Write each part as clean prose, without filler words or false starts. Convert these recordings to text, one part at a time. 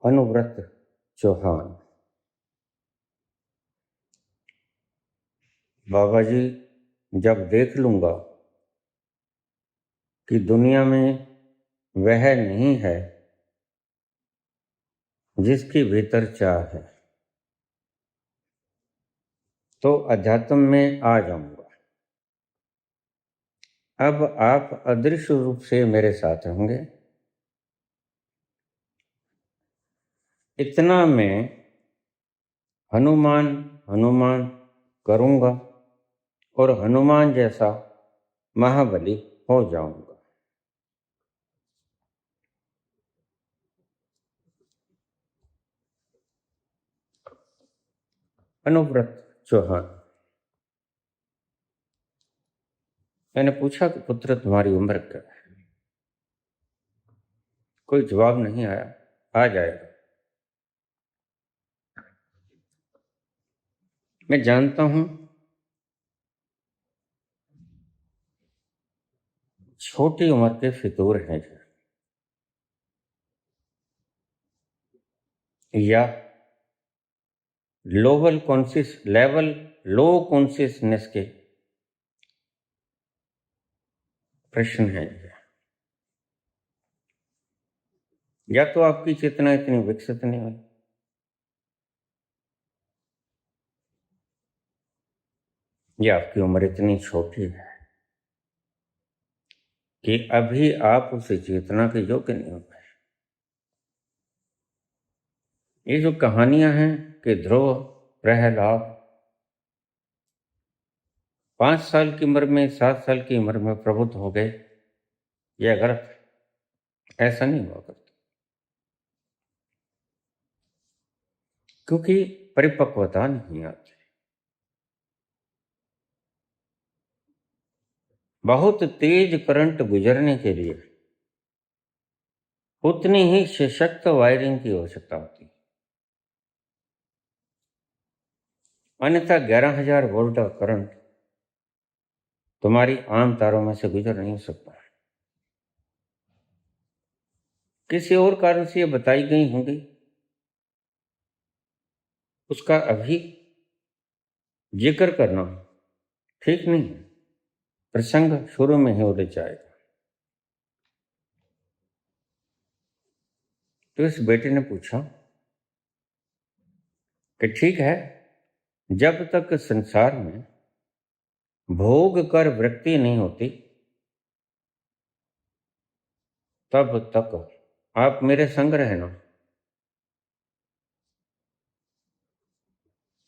अनुव्रत चौहान। बाबा जी, जब देख लूंगा कि दुनिया में वह नहीं है जिसके भीतर चाह है, तो अध्यात्म में आ जाऊंगा। अब आप अदृश्य रूप से मेरे साथ होंगे। इतना मैं हनुमान हनुमान करूंगा और हनुमान जैसा महाबली हो जाऊंगा। अनुव्रत चौहान। मैंने पूछा कि पुत्र तुम्हारी उम्र क्या है? कोई जवाब नहीं आया। आ जाएगा। मैं जानता हूं छोटी उम्र के फितूर हैं या लो कॉन्शियसनेस के प्रश्न हैं, या तो आपकी चेतना इतनी विकसित नहीं हुई, या आपकी उम्र इतनी छोटी है कि अभी आप उस चेतना के योग्य नहीं हो पाए। ये जो कहानियां हैं कि ध्रुव प्रहलाद 5 साल की उम्र में 7 साल की उम्र में प्रबुद्ध हो गए, यह गलत है। ऐसा नहीं हुआ करता, क्योंकि परिपक्वता नहीं आती। बहुत तेज करंट गुजरने के लिए उतनी ही सशक्त वायरिंग की आवश्यकता होती है, अन्यथा 11,000 वोल्ट का करंट तुम्हारी आम तारों में से गुजर नहीं सकता। किसी और कारण से ये बताई गई होंगी, उसका अभी जिक्र करना ठीक नहीं है। प्रसंग शुरू में ही उलझ जाएगा। तो इस बेटे ने पूछा कि ठीक है, जब तक संसार में भोग कर वृत्ति नहीं होती तब तक आप मेरे संग रहना,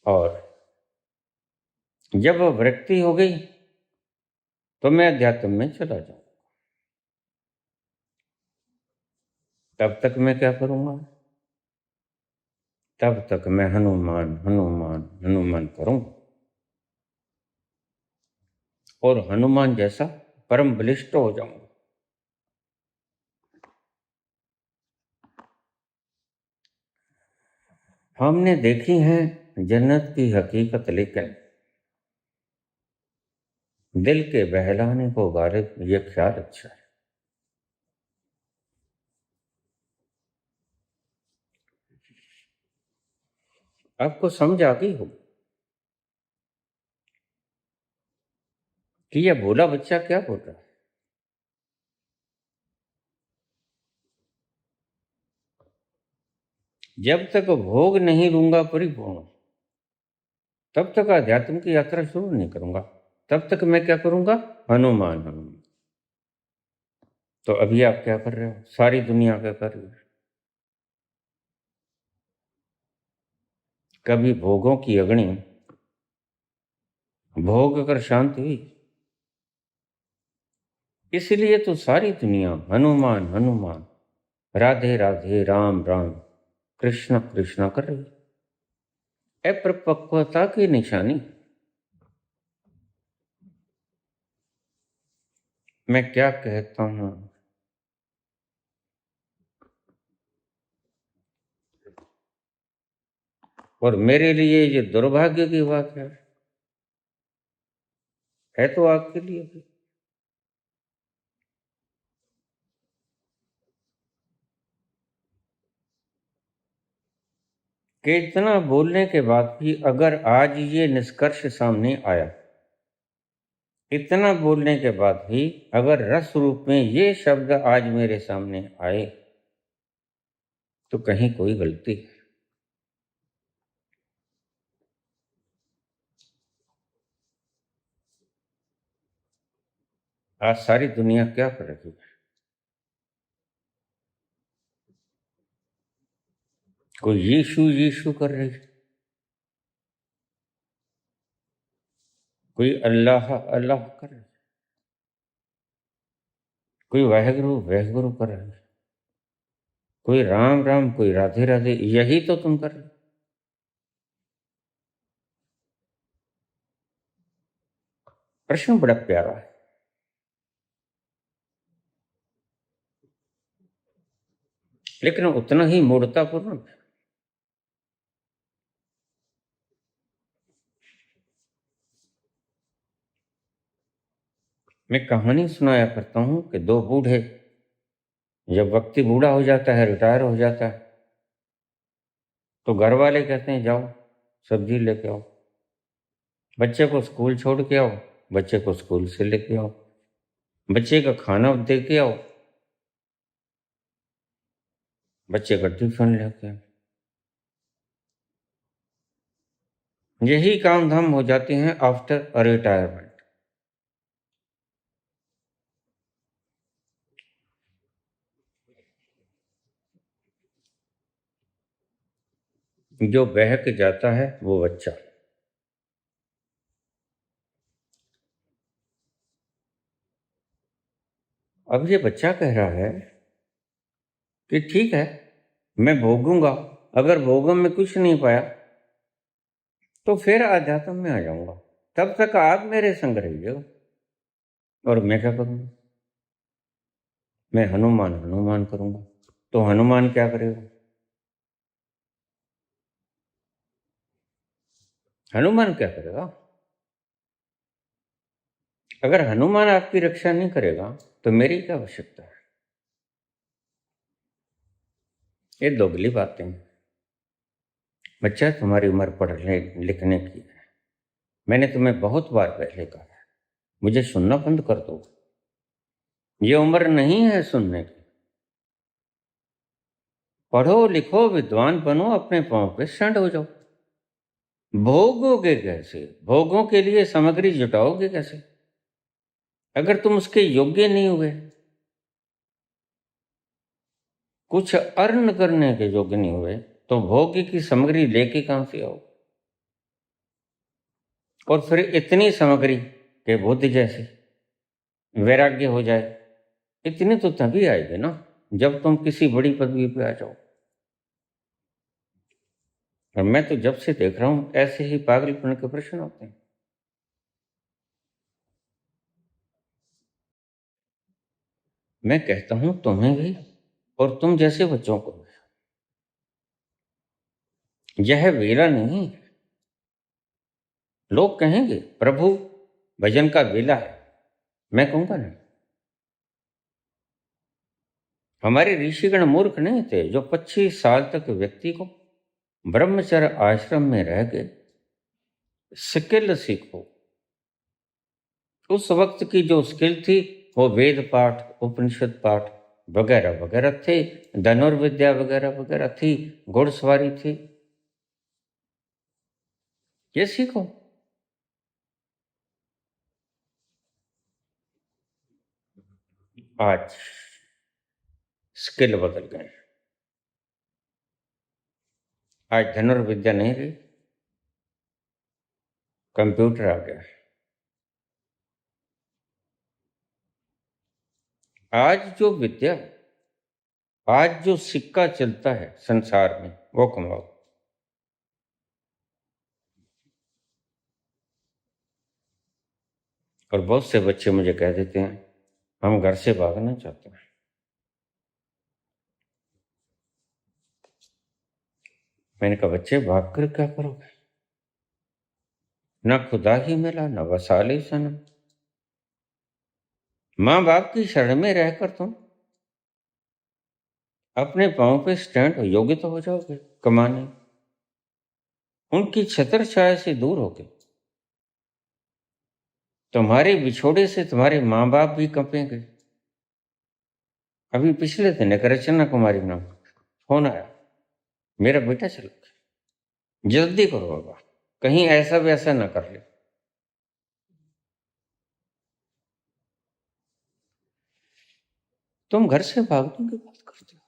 और जब वृत्ति हो गई तो मैं अध्यात्म में चला जाऊं। तब तक मैं क्या करूंगा? तब तक मैं हनुमान हनुमान हनुमान करूंगा और हनुमान जैसा परम बलिष्ठ हो जाऊंगा। हमने देखी है जन्नत की हकीकत, लेकिन दिल के बहलाने को गालिब ये ख्याल अच्छा है। आपको समझ आ गई होगी कि यह भोला बच्चा क्या बोल रहा है। जब तक भोग नहीं लूंगा परिपूर्ण, तब तक अध्यात्म की यात्रा शुरू नहीं करूंगा। तब तक मैं क्या करूंगा? हनुमान हनुमान। तो अभी आप क्या कर रहे हो? सारी दुनिया क्या कर रही है? कभी भोगों की अग्नि भोग कर शांत हुई? इसलिए तो सारी दुनिया हनुमान हनुमान, राधे राधे, राम राम, कृष्ण कृष्ण कर रही है। अपरिपक्वता की निशानी। मैं क्या कहता हूं? और मेरे लिए ये दुर्भाग्य की बात है तो आपके लिए भी। कि इतना बोलने के बाद भी अगर आज ये निष्कर्ष सामने आया, इतना बोलने के बाद भी अगर रस रूप में ये शब्द आज मेरे सामने आए, तो कहीं कोई गलती है। आज सारी दुनिया क्या कर रही है? कोई यीशु यीशु कर रही है, कोई अल्लाह अल्लाह कर रही है, कोई वाहेगुरु वाहेगुरु कर रही है, कोई राम राम, कोई राधे राधे। यही तो तुम कर रहे हो। प्रश्न बड़ा प्यारा है, लेकिन उतना ही मूर्खतापूर्ण है। मैं कहानी सुनाया करता हूं कि दो बूढ़े, जब व्यक्ति बूढ़ा हो जाता है, रिटायर हो जाता है, तो घर वाले कहते हैं जाओ सब्जी लेके आओ, बच्चे को स्कूल छोड़ के आओ, बच्चे को स्कूल से लेके आओ, बच्चे का खाना दे के आओ, बच्चे का टिफिन लेके आओ। यही काम धाम हो जाते हैं आफ्टर रिटायरमेंट। जो बहक जाता है वो बच्चा। अब ये बच्चा कह रहा है कि ठीक है, मैं भोगूंगा, अगर भोगम में कुछ नहीं पाया तो फिर आध्यात्म में आ जाऊंगा, तब तक आप मेरे संग रहिएगा। और मैं क्या करूंगा? मैं हनुमान हनुमान करूंगा। तो हनुमान क्या करेगा? हनुमान क्या करेगा? अगर हनुमान आपकी रक्षा नहीं करेगा तो मेरी क्या आवश्यकता है? ये दोगली बातें हैं। बच्चा, तुम्हारी उम्र पढ़ने लिखने की है। मैंने तुम्हें बहुत बार पहले कहा है, मुझे सुनना बंद कर दो। ये उम्र नहीं है सुनने की। पढ़ो लिखो, विद्वान बनो, अपने पांव पे स्टैंड हो जाओ। भोगोगे कैसे? भोगों के लिए सामग्री जुटाओगे कैसे अगर तुम उसके योग्य नहीं हुए? कुछ अर्न करने के योग्य नहीं हुए तो भोग की सामग्री लेके कहां से आओ? और फिर इतनी सामग्री के बुद्ध जैसे वैराग्य हो जाए, इतनी तो तभी आएगी ना जब तुम किसी बड़ी पदवी पे आ जाओ। और मैं तो जब से देख रहा हूं ऐसे ही पागलपन के प्रश्न होते हैं। मैं कहता हूं तुम्हें भी और तुम जैसे बच्चों को भी, यह वेला नहीं। लोग कहेंगे प्रभु भजन का वेला है, मैं कहूंगा नहीं। हमारे ऋषिगण मूर्ख नहीं थे जो 25 साल तक व्यक्ति को ब्रह्मचर्य आश्रम में रह के स्किल सीखो। उस वक्त की जो स्किल थी वो वेद पाठ, उपनिषद पाठ वगैरह वगैरह थे, धनुर्विद्या वगैरह वगैरह थी, घुड़सवारी थी। ये सीखो। आज स्किल बदल गए। आज धनुर्विद्या नहीं रही, कंप्यूटर आ गया। आज जो विद्या, आज जो सिक्का चलता है संसार में, वो कमाओ। और बहुत से बच्चे मुझे कह देते हैं हम घर से भागना चाहते हैं। मैंने कहा बच्चे भाग कर क्या करोगे? ना खुदा ही मिला, ना वसाले सनम। माँ बाप की शरण में रहकर तुम अपने पांव पे स्टैंड योग्य तो हो जाओगे कमाने। उनकी छत्र छाया से दूर होके तुम्हारे बिछोड़े से तुम्हारे माँ बाप भी कंपेंगे। अभी पिछले दिन एक रचना कुमारी नाम फोन आया, मेरा बेटा चला गया, जल्दी करो बाबा, कहीं ऐसा वैसा ना कर ले। तुम घर से भागने की बात करते हो।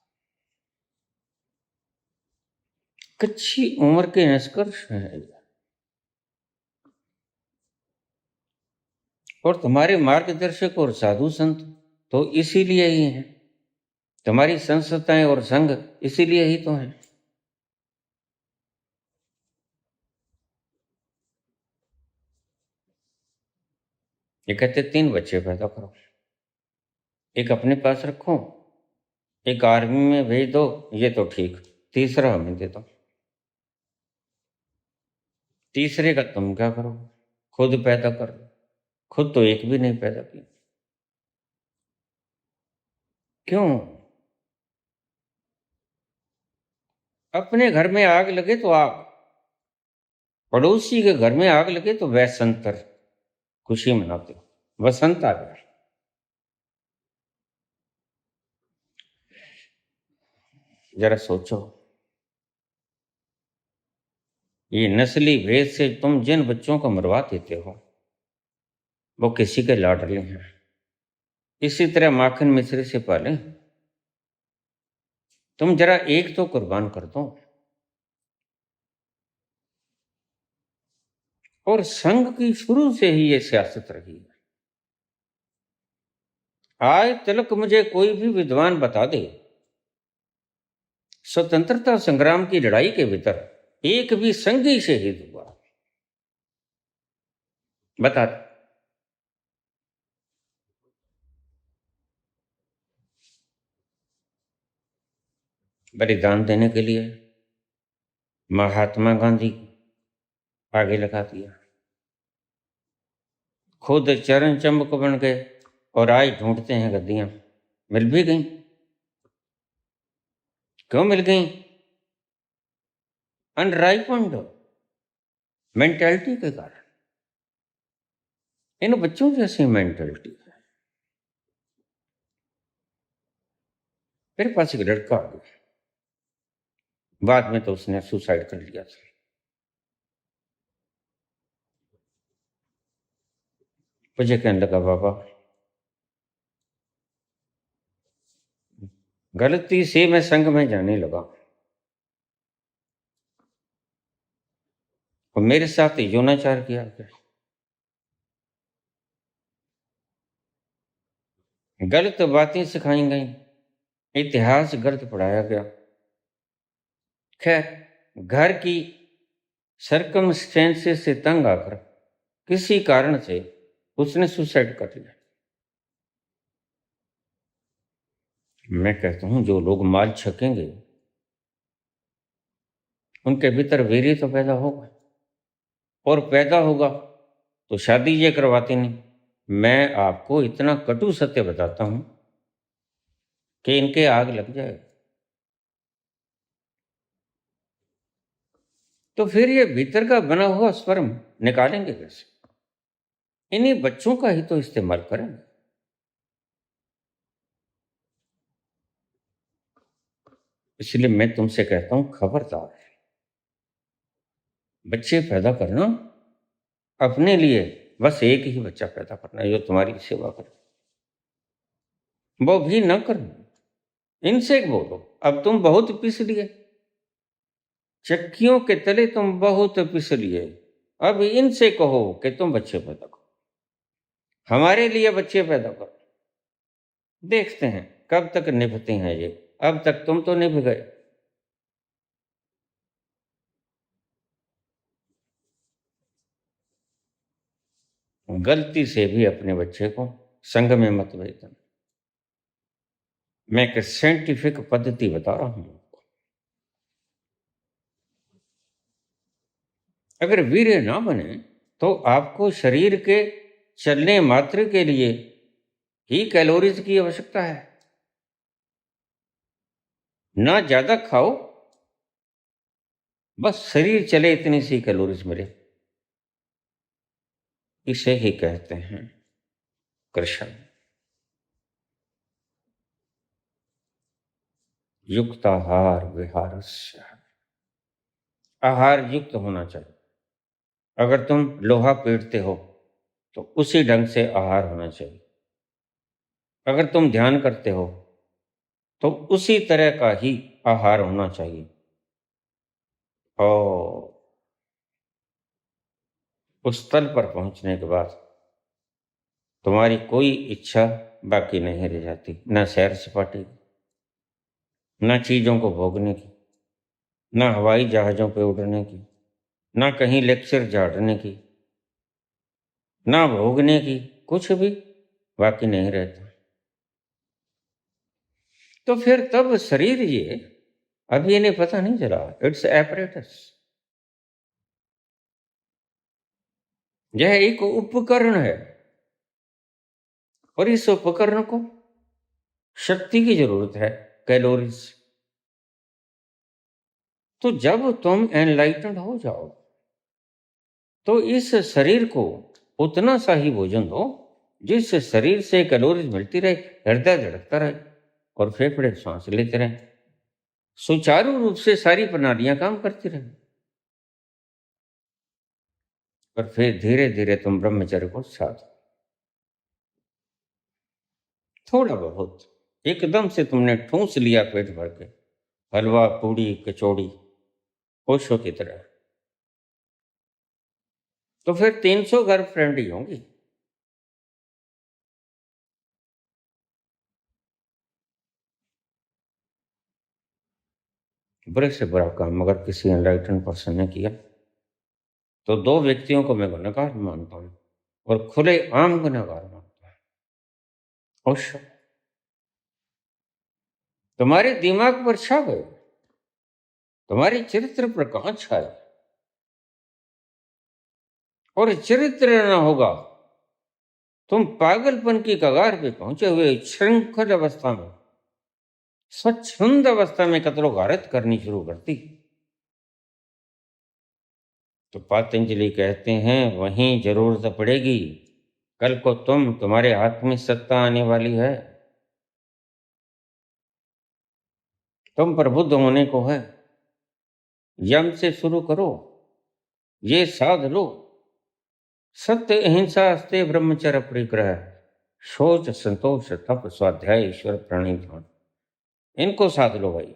कच्ची उम्र के निष्कर्ष हैं और तुम्हारे मार्गदर्शक और साधु संत तो इसीलिए ही हैं, तुम्हारी संस्थाएं और संघ इसीलिए ही तो हैं। ये कहते 3 बच्चे पैदा करो, एक अपने पास रखो, एक आर्मी में भेज दो, ये तो ठीक, तीसरा हमें दे दो। तीसरे का तुम क्या करो, खुद पैदा कर लो। खुद तो एक भी नहीं पैदा किया, क्यों? अपने घर में आग लगे तो आग, पड़ोसी के घर में आग लगे तो वैसंतर खुशी मनाते हो, वसंत आ गया। जरा सोचो, ये नस्ली भेद से तुम जिन बच्चों को मरवा देते हो वो किसी के लाडले हैं। इसी तरह माखन मिश्री से पाले, तुम जरा एक तो कुर्बान कर दो। और संघ की शुरू से ही ये सियासत रही है। आज तक मुझे कोई भी विद्वान बता दे स्वतंत्रता संग्राम की लड़ाई के भीतर एक भी संघी शहीद हुआ, बता दे। बलिदान देने के लिए महात्मा गांधी आगे लगा दिया, खुद चरण चंबक बन गए और आज ढूंढते हैं गद्दियां। मिल भी गई, क्यों मिल गई? अनराइपन्ड मेंटेलिटी के कारण। इन बच्चों जैसी मेंटेलिटी है। मेरे पास एक लड़का आ गया, बाद में तो उसने सुसाइड कर लिया था। मुझे कहने लगा, बाबा गलती से मैं संघ में जाने लगा और मेरे साथ यौनाचार किया गया, गलत बातें सिखाई गई, इतिहास गलत पढ़ाया गया। खैर, घर की सर्कमस्टेंसेस से तंग आकर किसी कारण से उसने सुसाइड कर लिया। मैं कहता हूं जो लोग माल छकेंगे उनके भीतर वीर्य तो पैदा होगा, और पैदा होगा तो शादी ये करवाते नहीं। मैं आपको इतना कटु सत्य बताता हूं कि इनके आग लग जाए। तो फिर ये भीतर का बना हुआ स्पर्म निकालेंगे कैसे? इन्हीं बच्चों का ही तो इस्तेमाल करेंगे। इसलिए मैं तुमसे कहता हूं, खबरदार, बच्चे पैदा करना अपने लिए, बस एक ही बच्चा पैदा करना जो तुम्हारी सेवा करे, वो भी न करना। इनसे बोलो, अब तुम बहुत पिस लिए, चक्कियों के तले तुम बहुत पिस लिए, अब इनसे कहो कि तुम बच्चे पैदा करो, हमारे लिए बच्चे पैदा करो। देखते हैं कब तक निभते हैं ये। अब तक तुम तो निभ गए। गलती से भी अपने बच्चे को संघ में मत भेजना। मैं एक साइंटिफिक पद्धति बता रहा हूं। अगर वीर्य ना बने तो आपको शरीर के चलने मात्र के लिए ही कैलोरीज की आवश्यकता है। ना ज्यादा खाओ बस शरीर चले इतनी सी कैलोरीज मिले, इसे ही कहते हैं कृष्ण। युक्ताहार विहारस्य, आहार युक्त होना चाहिए। अगर तुम लोहा पीटते हो तो उसी ढंग से आहार होना चाहिए। अगर तुम ध्यान करते हो तो उसी तरह का ही आहार होना चाहिए। और उस तल पर पहुंचने के बाद तुम्हारी कोई इच्छा बाकी नहीं रह जाती, न सैर सपाटे की, न चीजों को भोगने की, न हवाई जहाजों पर उड़ने की, न कहीं लेक्चर झाड़ने की, न भोगने की, कुछ भी बाकी नहीं रहता। तो फिर तब शरीर ये, अभी इन्हें पता नहीं चला, इट्स एपरेटस, यह एक उपकरण है और इस उपकरण को शक्ति की जरूरत है, कैलोरीज। तो जब तुम एनलाइटेंड हो जाओ तो इस शरीर को उतना सा ही भोजन दो जिस शरीर से कैलोरीज मिलती रहे, हृदय धड़कता रहे और फेफड़े सांस लेते रहे, सुचारू रूप से सारी प्रणालियां काम करती रहे। और फिर धीरे धीरे तुम ब्रह्मचर्य को साधो। थोड़ा बहुत एकदम से तुमने ठूंस लिया पेट भर के, हलवा पूड़ी कचौड़ी ओशो की तरह, तो फिर 300 गर्लफ्रेंड ही होंगी। बुरे से बुरा काम अगर किसी एनलाइटन पर्सन ने किया तो 2 व्यक्तियों को मैं गुनहगार मानता हूं और खुले आम गुनहगार मानता हूं। ओशो तुम्हारे दिमाग पर छा गए, तुम्हारे चरित्र पर कहां छाए, और चरित्र न होगा तुम पागलपन की कगार पे पहुंचे हुए श्रृंखल अवस्था में, स्वच्छंद अवस्था में कतलो गारत करनी शुरू करती। तो पतंजलि कहते हैं वहीं जरूरत पड़ेगी, कल को तुम्हारे हाथ में सत्ता आने वाली है, तुम प्रबुद्ध होने को है। यम से शुरू करो, ये साध लो, सत्य अहिंसा अस्ते ब्रह्मचर्य परिग्रह, शौच संतोष तप स्वाध्याय ईश्वर प्रणिधान, इनको साध लो भाई।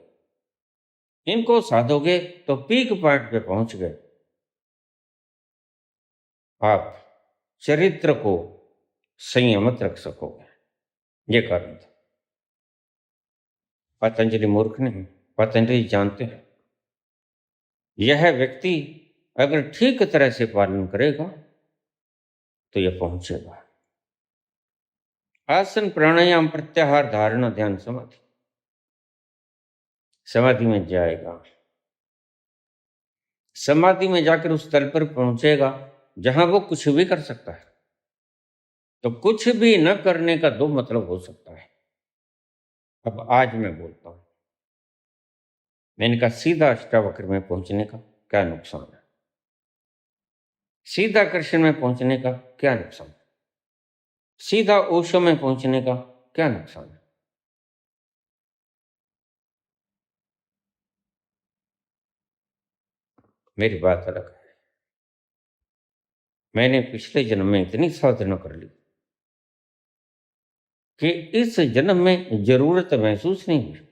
इनको साधोगे तो पीक पॉइंट पे पहुंच गए। आप चरित्र को संयमित रख सकोगे, ये कारण था। पतंजलि मूर्ख नहीं, पतंजलि जानते हैं यह व्यक्ति अगर ठीक तरह से पालन करेगा तो यह पहुंचेगा। आसन प्राणायाम प्रत्याहार धारणा ध्यान समाधि, समाधि में जाएगा। समाधि में जाकर उस तल पर पहुंचेगा जहां वो कुछ भी कर सकता है। तो कुछ भी न करने का 2 मतलब हो सकता है। अब आज मैं बोलता हूं, मैंने कहा सीधा अष्टावक्र में पहुंचने का क्या नुकसान है, सीधा कृष्ण में पहुंचने का क्या नुकसान है, सीधा ओशो में पहुंचने का क्या नुकसान है। मेरी बात अलग है। मैंने पिछले जन्म में इतनी साधना कर ली कि इस जन्म में जरूरत महसूस नहीं हुई।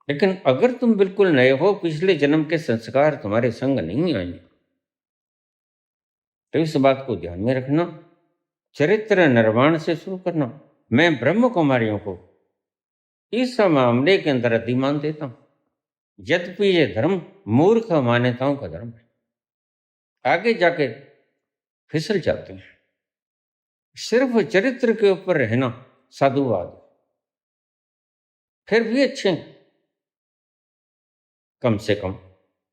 लेकिन अगर तुम बिल्कुल नए हो, पिछले जन्म के संस्कार तुम्हारे संग नहीं आए, तो इस बात को ध्यान में रखना, चरित्र निर्माण से शुरू करना। मैं ब्रह्म कुमारियों को इस मामले के अंदर अधिमान देता हूं, यद्यपि ये धर्म मूर्ख मान्यताओं का धर्म है, आगे जाके फिसल जाते हैं। सिर्फ चरित्र के ऊपर रहना साधुवाद, फिर भी अच्छे हैं। कम से कम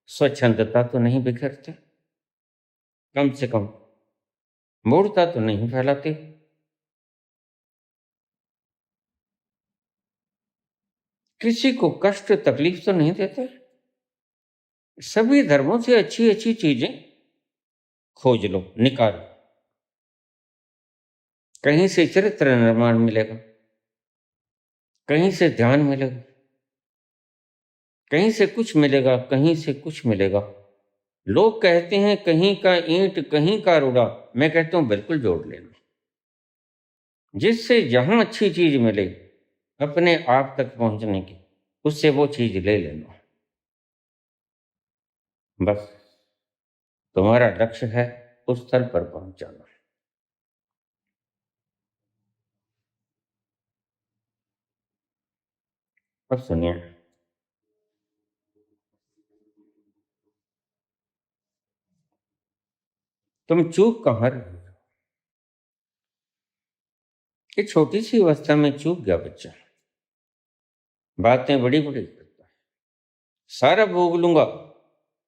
स्वच्छंदता तो नहीं बिखरते, कम से कम मूर्खता तो नहीं फैलाते। किसी को कष्ट तकलीफ तो नहीं देते। सभी धर्मों से अच्छी अच्छी चीजें खोज लो, निकालो। कहीं से चरित्र निर्माण मिलेगा, कहीं से ध्यान मिलेगा, कहीं से कुछ मिलेगा, कहीं से कुछ मिलेगा। लोग कहते हैं कहीं का ईंट कहीं का रोड़ा, मैं कहता हूं बिल्कुल जोड़ लेना। जिससे जहां अच्छी चीज मिले अपने आप तक पहुंचने की, उससे वो चीज ले लेना। बस तुम्हारा लक्ष्य है उस स्थल पर पहुंच जाना। अब सुनिए, तुम चूक कहाँ रहे हो? ये छोटी सी अवस्था में चूक गया बच्चा, बातें बड़ी बड़ी करता है, सारा भोग लूंगा,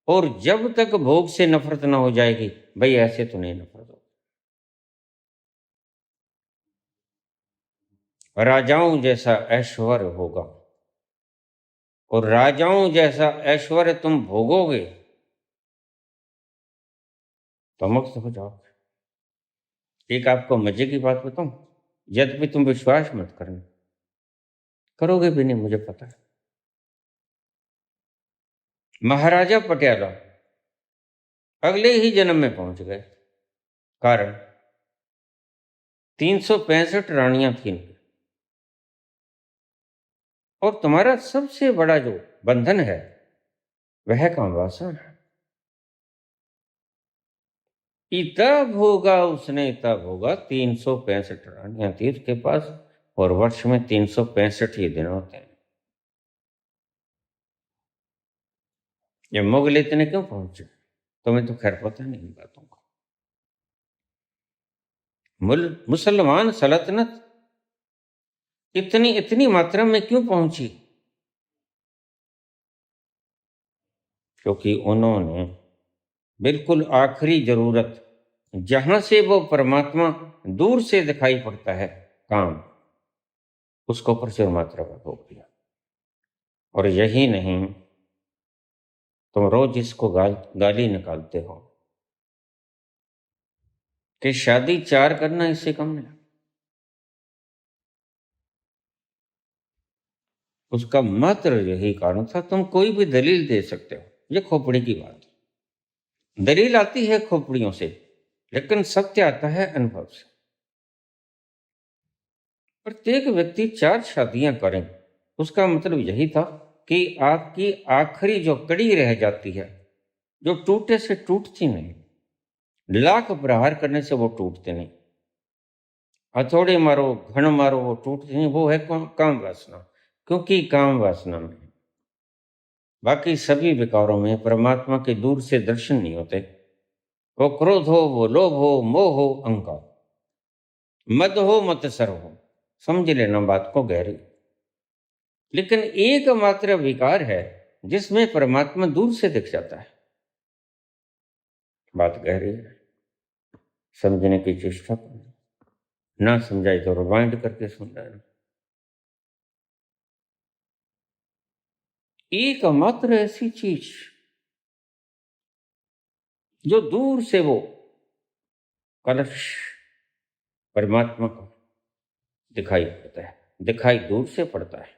और जब तक भोग से नफरत ना हो जाएगी, भाई ऐसे तो नहीं नफरत हो। राजाओं जैसा ऐश्वर्य होगा, और राजाओं जैसा ऐश्वर्य तुम भोगोगे तो मुक्त हो जाओगे। एक आपको मजे की बात बताऊं, यद्यपि तुम विश्वास मत करना, करोगे भी नहीं मुझे पता है। महाराजा पटियाला अगले ही जन्म में पहुंच गए। कारण 365 रानियां थी इनकी, और तुम्हारा सबसे बड़ा जो बंधन है वह काम वासना है। इतना भोगा उसने, इतना भोगा, 365 रानियां थी उसके पास, और वर्ष में 365 ही दिन होते हैं। ये मुगल इतने क्यों पहुंचे, तुम्हें तो खैर पता नहीं इन बातों का। मुसलमान सल्तनत इतनी इतनी मात्रा में क्यों पहुंची? क्योंकि उन्होंने बिल्कुल आखिरी जरूरत, जहां से वो परमात्मा दूर से दिखाई पड़ता है, काम, उसको प्रचुर मात्रा में भोग दिया। और यही नहीं, तुम रोज इसको गाली निकालते हो कि शादी 4 करना इससे कम नहीं। उसका मात्र यही कारण था। तुम कोई भी दलील दे सकते हो, ये खोपड़ी की बात है। दलील आती है खोपड़ियों से, लेकिन सत्य आता है अनुभव से। प्रत्येक व्यक्ति 4 शादियां करें, उसका मतलब यही था कि आपकी आखिरी जो कड़ी रह जाती है, जो टूटे से टूटती नहीं, लाख प्रहार करने से वो टूटते नहीं, हथौड़े मारो, घण मारो, वो टूटते नहीं, वो है काम वासना। क्योंकि काम वासना में, बाकी सभी विकारों में परमात्मा के दूर से दर्शन नहीं होते। वो क्रोध हो, वो लोभ हो, मोह हो, अहंकार, मद हो, मत्सर हो, समझ लेना बात को गहरी। लेकिन एकमात्र विकार है जिसमें परमात्मा दूर से दिख जाता है। बात गहरी है, समझने की चेष्टा करो, ना समझाए तो रिवाइंड करके सुन लेना। एकमात्र ऐसी चीज जो दूर से वो कलश परमात्मा को दिखाई पड़ता है, दिखाई दूर से पड़ता है,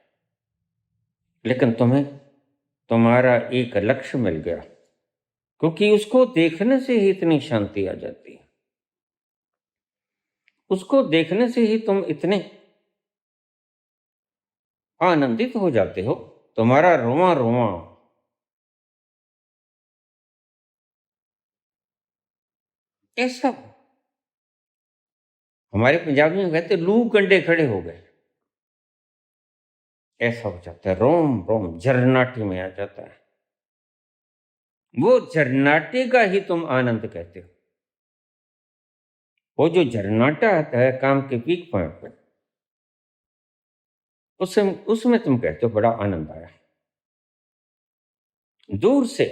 लेकिन तुम्हें तुम्हारा एक लक्ष्य मिल गया, क्योंकि उसको देखने से ही इतनी शांति आ जाती है। उसको देखने से ही तुम इतने आनंदित हो जाते हो, तुम्हारा रोआ रोआ ऐसा, हमारे पंजाबी में कहते लू कंडे खड़े हो गए, ऐसा हो जाता है। रोम रोम झरनाटे में आ जाता है। वो झरनाटे का ही तुम आनंद कहते हो। वो जो झरनाटा आता है काम के पीक पॉइंट पर, उसमें तुम कहते हो बड़ा आनंद आया। दूर से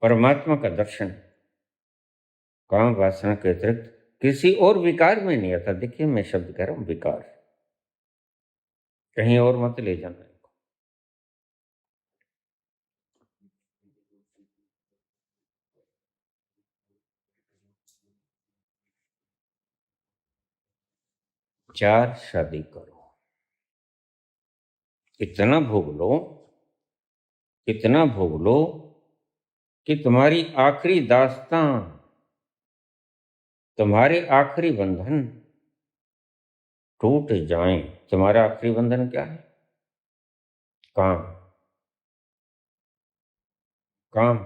परमात्मा का दर्शन काम वासना के अतिरिक्त किसी और विकार में नहीं आता। देखिए, मैं शब्द कह रहा हूं विकार। कहीं और मत ले जाना इनको। चार, शादी करो। इतना भोग लो, इतना भोग लो कि तुम्हारी आखिरी दास्तां, तुम्हारे आखिरी बंधन टूट जाएं। तुम्हारा आखिरी बंधन क्या है? काम। काम।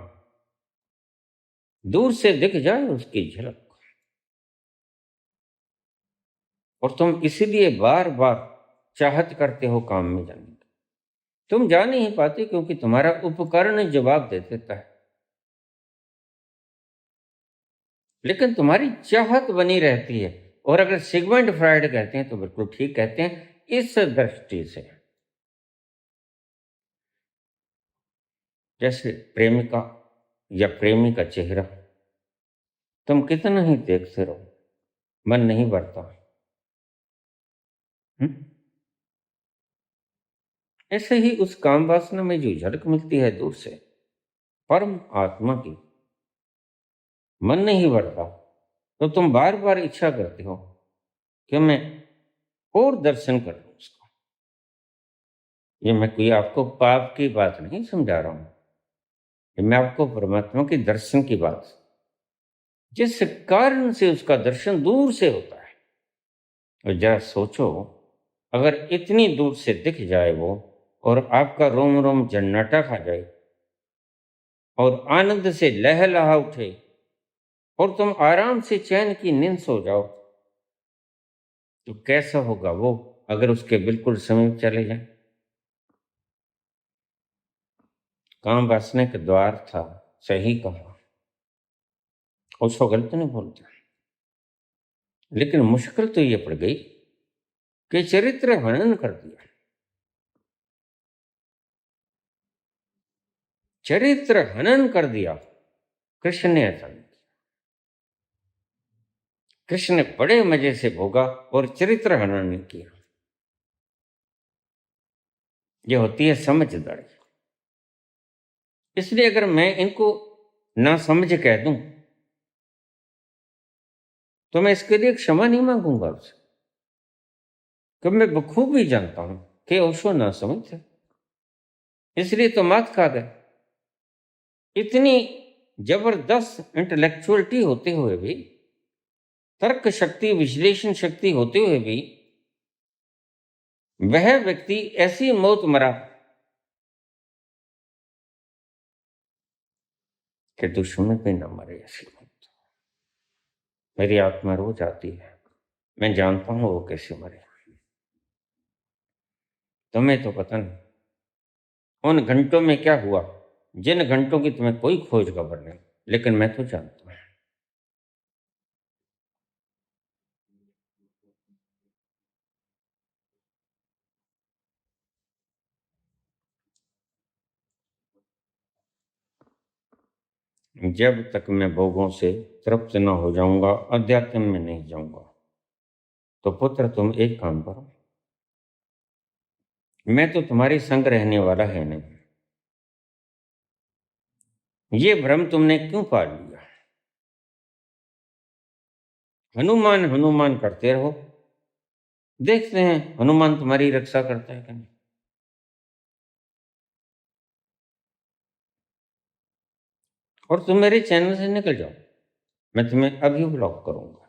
दूर से दिख जाए उसकी झलक, और तुम इसीलिए बार बार चाहत करते हो काम में जाने की। तुम जा नहीं पाते क्योंकि तुम्हारा उपकरण जवाब दे देता है, लेकिन तुम्हारी चाहत बनी रहती है। और अगर सिगमंड फ्राइड कहते हैं तो बिल्कुल ठीक कहते हैं इस दृष्टि से। जैसे प्रेमिका या प्रेमी का चेहरा तुम कितना ही देखते रहो, मन नहीं भरता। ऐसे ही उस काम वासना में जो झलक मिलती है दूर से परम आत्मा की, मन नहीं भरता, तो तुम बार बार इच्छा करते हो कि मैं और दर्शन कर लूं उसका। ये मैं कोई आपको पाप की बात नहीं समझा रहा हूं, ये मैं आपको परमात्मा के दर्शन की बात, जिस कारण से उसका दर्शन दूर से होता है। और जरा सोचो, अगर इतनी दूर से दिख जाए वो, और आपका रोम रोम जन्नटा खा जाए, और आनंद से लहलहा उठे, और तुम आराम से चैन की नींद सो जाओ, तो कैसा होगा वो अगर उसके बिल्कुल समीप चले जाए? काम वासना के द्वार था, सही कहा, उसको गलत नहीं बोलते, लेकिन मुश्किल तो ये पड़ गई कि चरित्र हनन कर दिया। चरित्र हनन कर दिया कृष्ण ने। ऐसा नहीं किया। कृष्ण ने बड़े मजे से भोगा और चरित्र हनन नहीं किया। ये होती है समझदारी। इसलिए अगर मैं इनको ना समझ कह दूं तो मैं इसके लिए क्षमा नहीं मांगूंगा उससे, क्योंकि मैं बखूबी जानता हूं कि ओशो ना समझ है, इसलिए तो मात खा गए। इतनी जबरदस्त इंटेलेक्चुअलिटी होते हुए भी, तर्क शक्ति, विश्लेषण शक्ति होते हुए भी, वह व्यक्ति ऐसी मौत मरा कि दुश्मन पे न मरे। ऐसी मौत मेरी आत्मा रोज आती है, मैं जानता हूं वो कैसे मरे। तुम्हें तो पता नहीं उन घंटों में क्या हुआ, जिन घंटों की तुम्हें कोई खोज खबर नहीं, लेकिन मैं तो जानता हूं। जब तक मैं भोगों से तृप्त न हो जाऊंगा, अध्यात्म में नहीं जाऊंगा, तो पुत्र तुम एक काम करो, मैं तो तुम्हारे संग रहने वाला है नहीं। ये भ्रम तुमने क्यों पाल लिया? हनुमान हनुमान करते रहो, देखते हैं हनुमान तुम्हारी रक्षा करता है कि नहीं। और तुम मेरे चैनल से निकल जाओ, मैं तुम्हें अभी ब्लॉक करूंगा।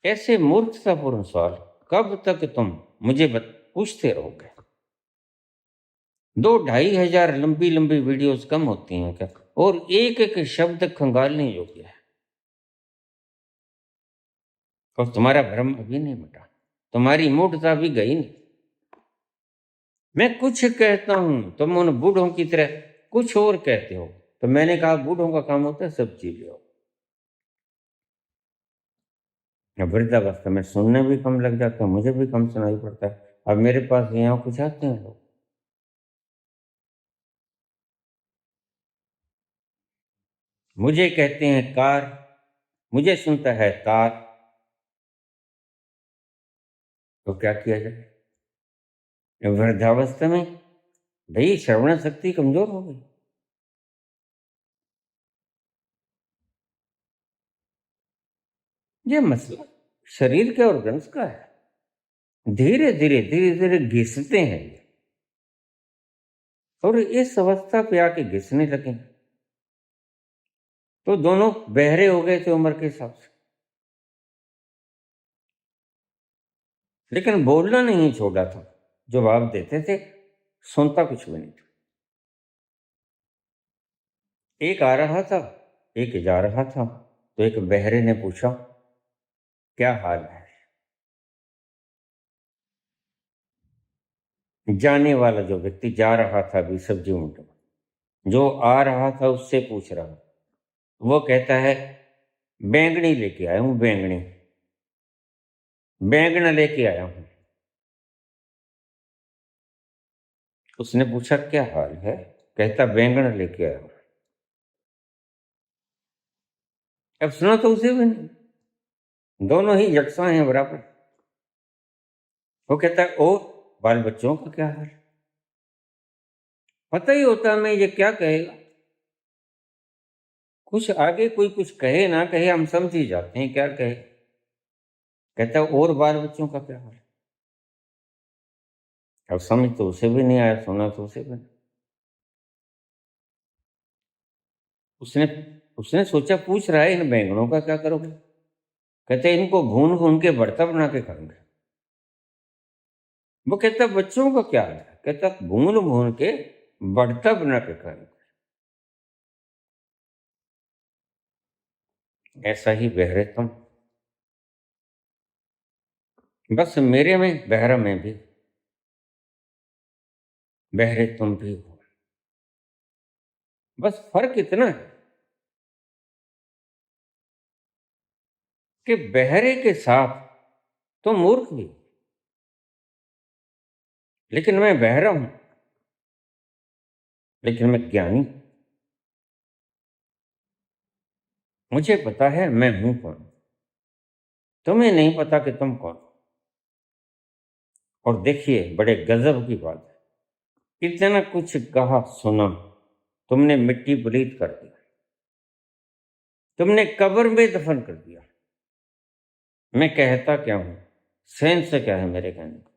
ऐसे मूर्खतापूर्ण सवाल कब तक तुम मुझे पूछते रहोगे? 2-2.5 हजार लंबी लंबी वीडियोस कम होती हैं क्या? और एक एक शब्द खंगालने योग्य है। और तुम्हारा भ्रम अभी नहीं मिटा, तुम्हारी मूढ़ता भी गई नहीं। मैं कुछ कहता हूं, तुम उन बूढ़ों की तरह कुछ और कहते हो। तो मैंने कहा बूढ़ों का काम होता है सब चीजें हो। वृद्धावस्था में सुनने भी कम लग जाता है, मुझे भी कम सुनाई पड़ता है। अब मेरे पास यहाँ कुछ आते हैं लोग, मुझे कहते हैं कार, मुझे सुनता है तार, तो क्या किया जाए? वृद्धावस्था में भाई श्रवण शक्ति कमजोर हो गई। ये मसला शरीर के ऑर्गन्स का है। धीरे धीरे घिसते हैं ये, और इस अवस्था पे आके घिसने लगे तो दोनों बहरे हो गए थे उम्र के हिसाब से, लेकिन बोलना नहीं छोड़ा था। जवाब देते थे, सुनता कुछ भी नहीं था। एक आ रहा था, एक जा रहा था, तो एक बहरे ने पूछा, क्या हाल है? जाने वाला जो व्यक्ति जा रहा था अभी सब्जी मंडी, जो आ रहा था उससे पूछ रहा, वो कहता है, बैंगनी लेके आया हूं, बैंगनी, बैंगना लेके आया हूं। उसने पूछा, क्या हाल है? कहता, बैंगन लेके आया हूं। अब सुना तो उसे भी नहीं, दोनों ही यकसा हैं बराबर। वो कहता है, ओ बाल बच्चों का क्या हाल? पता ही होता मैं ये क्या कहेगा। कुछ आगे कोई कुछ कहे ना कहे, हम समझ ही जाते हैं क्या कहे। कहता है, और बाल बच्चों का क्या हाल? अब समझ तो उसे भी नहीं आया, सुना तो उसे भी नहीं। उसने उसने सोचा, पूछ रहा है, इन बैंगनों का क्या करोगे? कहते, इनको भून भून के भरता बना के खाएंगे। वो कहता, बच्चों का क्या है? कहता, भून भून के भरता बना के खाएंगे। ऐसा ही बहरे तुम, बस मेरे में बहरा में भी, बहरे तुम भी हो। बस फर्क इतना है कि बहरे के साथ तुम मूर्ख भी, लेकिन मैं बहरा हूं, लेकिन मैं ज्ञानी। मुझे पता है मैं हूं कौन, तुम्हें नहीं पता कि तुम कौन। और देखिए, बड़े गजब की बात है, इतना कुछ कहा सुना, तुमने मिट्टी पलीत कर दी, तुमने कब्र में दफन कर दिया। मैं कहता क्या हूं, सेंस से क्या है मेरे कहने का?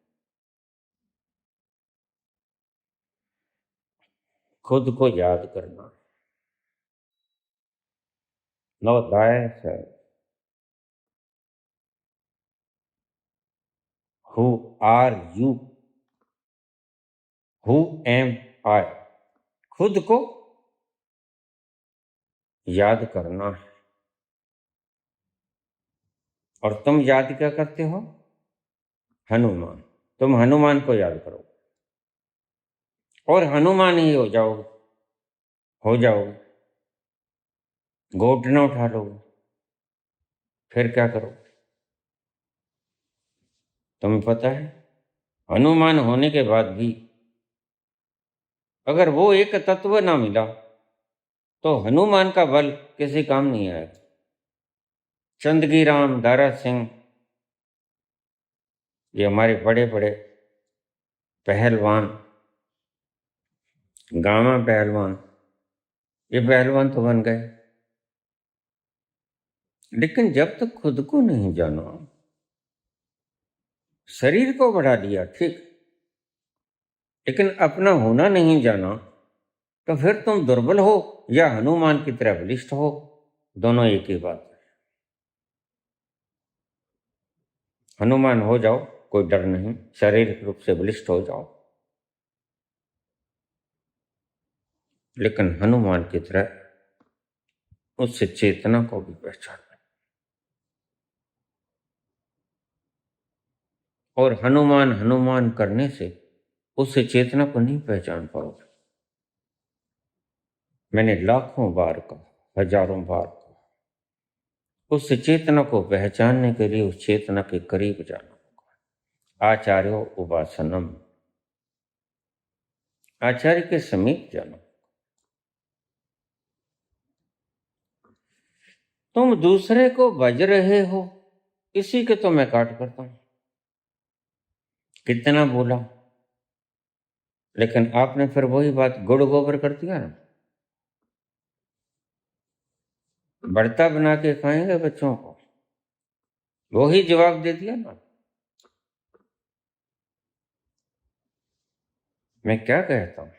खुद को याद करना। Know that who are you, who am I. खुद को याद करना है। और तुम याद क्या करते हो? हनुमान। तुम हनुमान को याद करो और हनुमान ही हो जाओगे, हो जाओगे। घोटना उठा लोगे, फिर क्या करो? तुम्हें पता है, हनुमान होने के बाद भी अगर वो एक तत्व ना मिला तो हनुमान का बल किसी काम नहीं आएगा। चंदगी राम, दारा सिंह, ये हमारे बड़े बड़े पहलवान, गामा पहलवान, ये पहलवान तो बन गए, लेकिन जब तक खुद को नहीं जाना, शरीर को बढ़ा दिया ठीक, लेकिन अपना होना नहीं जाना, तो फिर तुम दुर्बल हो या हनुमान की तरह बलिष्ठ हो, दोनों एक ही बात है। हनुमान हो जाओ, कोई डर नहीं, शारीरिक रूप से बलिष्ठ हो जाओ, लेकिन हनुमान की तरह उस चेतना को भी पहचान। और हनुमान हनुमान करने से उस चेतना को नहीं पहचान पाओगे। मैंने लाखों बार कहा, हजारों बार कहा, उस चेतना को पहचानने के लिए उस चेतना के करीब जाना होगा। आचार्यो उपासनम, आचार्य के समीप जाना। तुम दूसरे को बज रहे हो, इसी के तो मैं काट करता हूं। कितना बोला, लेकिन आपने फिर वही बात गुड़ गोबर कर दिया ना। बढ़ता बना के खाएंगे बच्चों को, वही जवाब दे दिया ना। मैं क्या कहता हूं,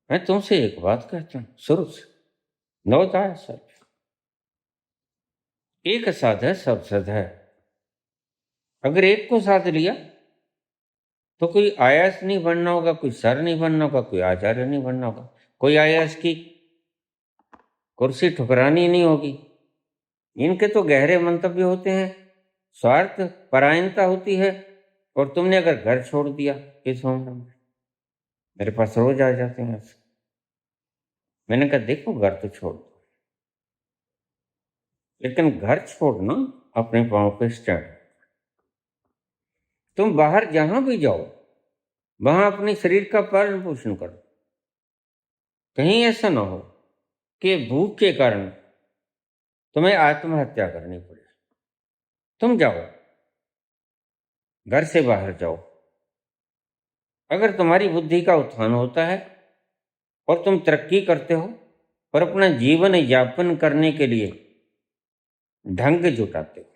मैं तुमसे एक बात कहता हूं शुरू से, नौता है सब, एक साध है सब सद है। अगर एक को साध लिया तो कोई आयास नहीं बनना होगा, कोई सर नहीं बनना होगा, कोई आचार्य नहीं बनना होगा, कोई आयास की कुर्सी ठुकरानी नहीं होगी। इनके तो गहरे मंतव्य होते हैं, स्वार्थ परायणता होती है। और तुमने अगर घर छोड़ दिया इस उम्र में, मेरे पास रोज आ जाते हैं ऐसे। मैंने कहा देखो घर तो छोड़ दो, लेकिन घर छोड़ना अपने पाँव पे स्टैंड। तुम बाहर जहां भी जाओ वहां अपने शरीर का पालन पोषण करो। कहीं ऐसा ना हो कि भूख के कारण तुम्हें आत्महत्या करनी पड़े। तुम जाओ, घर से बाहर जाओ। अगर तुम्हारी बुद्धि का उत्थान होता है और तुम तरक्की करते हो और अपना जीवन यापन करने के लिए ढंग जुटाते हो,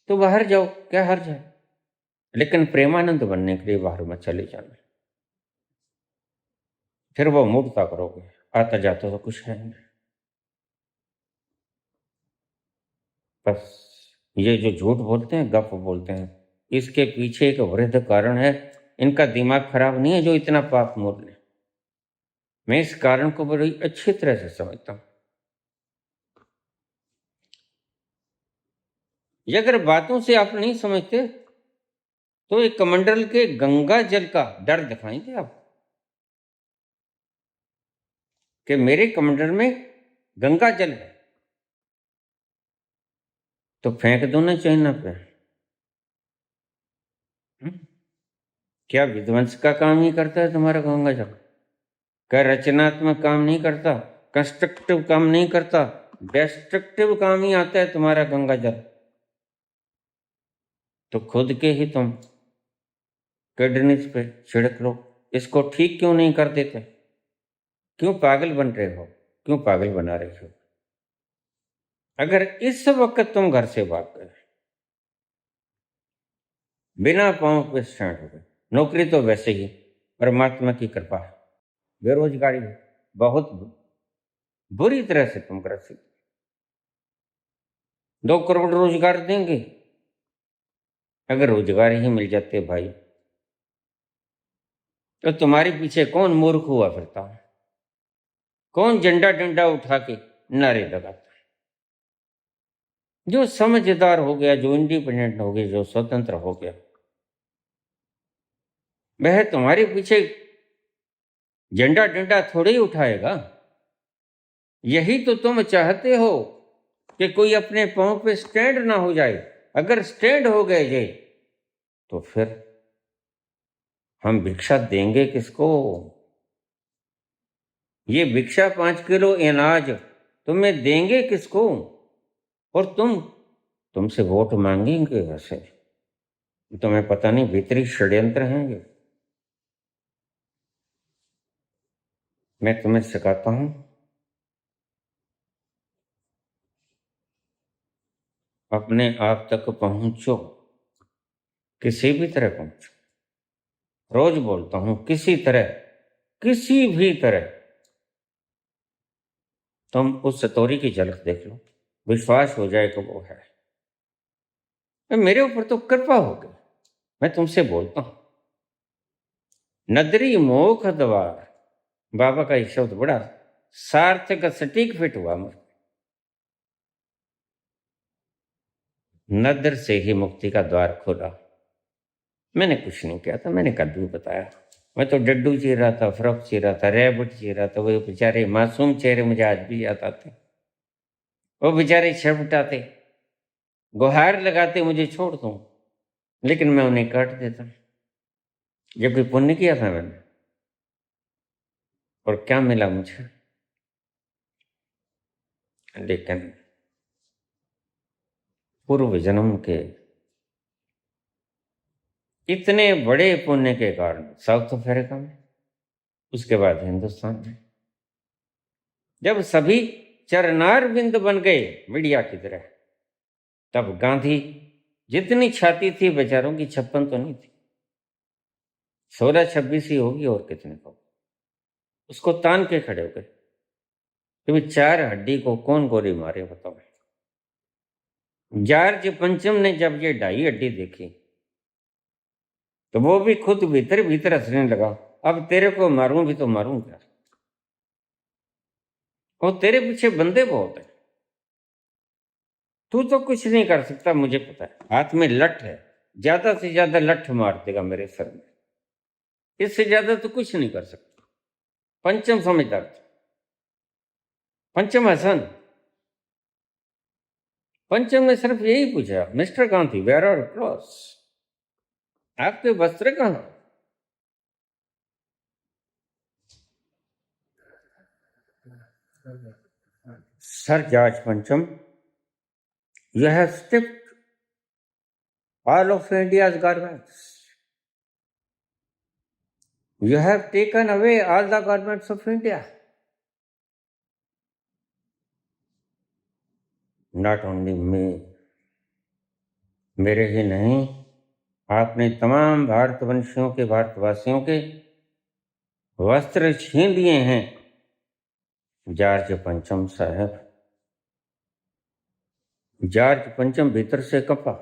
तो बाहर जाओ, क्या हर्ज है। लेकिन प्रेमानंद बनने के लिए बाहर मत चले जाना, फिर वो मूर्खता करोगे, आता जाता तो कुछ है नहीं। बस ये जो झूठ बोलते हैं, गप बोलते हैं, इसके पीछे एक वृद्ध कारण है। इनका दिमाग खराब नहीं है जो इतना पाप मोल ले। मैं इस कारण को बड़ी अच्छी तरह से समझता हूं। ये अगर बातों से आप नहीं समझते तो एक कमंडल के गंगा जल का डर दिखाएंगे आप, कि मेरे कमंडल में गंगा जल है तो फेंक दो ना चाइना पे। क्या विध्वंस का काम ही करता है तुम्हारा गंगा जल? क्या रचनात्मक काम नहीं करता, कंस्ट्रक्टिव काम नहीं करता, डेस्ट्रक्टिव काम ही आता है तुम्हारा गंगा जल? तो खुद के ही तुम किडनीज पे छिड़क लो। इसको ठीक क्यों नहीं कर देते? क्यों पागल बन रहे हो, क्यों पागल बना रहे हो? अगर इस वक्त तुम घर से भाग गए, बिना पांव पे स्टैंड हो गए, नौकरी तो वैसे ही परमात्मा की कृपा है, बेरोजगारी है, बहुत बुरी तरह से तुम ग्रसित। 2 करोड़ रोजगार देंगे, अगर रोजगार ही मिल जाते भाई, तो तुम्हारे पीछे कौन मूर्ख हुआ फिरता, कौन झंडा डंडा उठा के नारे लगाता? जो समझदार हो गया, जो इंडिपेंडेंट हो गया, जो स्वतंत्र हो गया, वह तुम्हारे पीछे झंडा डंडा थोड़े ही उठाएगा। यही तो तुम चाहते हो कि कोई अपने पांव पे स्टैंड ना हो जाए। अगर स्टैंड हो गए जे तो फिर हम भिक्षा देंगे किसको? ये भिक्षा 5 किलो अनाज तुम्हें देंगे किसको? और तुमसे वोट मांगेंगे वैसे? तुम्हें पता नहीं भीतरी षड्यंत्र हैं ये। मैं तुम्हें सिखाता हूं, अपने आप तक पहुंचो, किसी भी तरह पहुंचो। रोज बोलता हूं, किसी तरह, किसी भी तरह तुम उस सतोरी की झलक देख लो, विश्वास हो जाए कि वो है। मेरे ऊपर तो कृपा हो गई। मैं तुमसे बोलता हूं, नदरी मोख द्वार, बाबा का एक शब्द बड़ा सार्थक सटीक फिट हुआ मुझे। नदर से ही मुक्ति का द्वार खोला। मैंने कुछ नहीं किया था, मैंने कद्दू बताया। मैं तो डड्डू चीर रहा था, फ्रॉक चीर रहा था, रैबिट चीर रहा था। वो बेचारे मासूम चेहरे मुझे आज भी याद आते। वो बेचारे छटपटाते, गुहार लगाते मुझे छोड़ दूं, लेकिन मैं उन्हें काट देता। जब कोई पुण्य किया था मैंने, और क्या मिला मुझे? लेकिन पूर्व जन्म के इतने बड़े पुण्य के कारण साउथ अफ्रीका में, उसके बाद हिंदुस्तान में, जब सभी चरनार बिंद बन गए मीडिया की तरह, तब गांधी जितनी छाती थी बेचारों की 56 तो नहीं थी, 16-26 ही होगी, और कितने को उसको तान के खड़े हो गए। क्योंकि 4 हड्डी को कौन गोली मारे बताओ। जॉर्ज पंचम ने जब ये 2.5 हड्डी देखी तो वो भी खुद भीतर भीतर हंसने लगा, अब तेरे को मारूं भी तो मारूं क्या, और तेरे पीछे बंदे बहुत है, तू तो कुछ नहीं कर सकता, मुझे पता है, हाथ में लठ है, ज्यादा से ज्यादा लठ मार देगा मेरे सर में, इससे ज्यादा तो कुछ नहीं कर सकता। पंचम समझदार था, पंचम हसन। पंचम ने सिर्फ यही पूछा, mister Gandhi where are clothes, आपके वस्त्र कहां। सर जॉर्ज पंचम, you have stripped all of India's garments. You have taken away all the garments of India. Not only me, मेरे ही नहीं, आपने तमाम भारतवंशियों के, भारतवासियों के वस्त्र छीन लिए हैं। जॉर्ज पंचम साहब, जॉर्ज पंचम भीतर से कपा,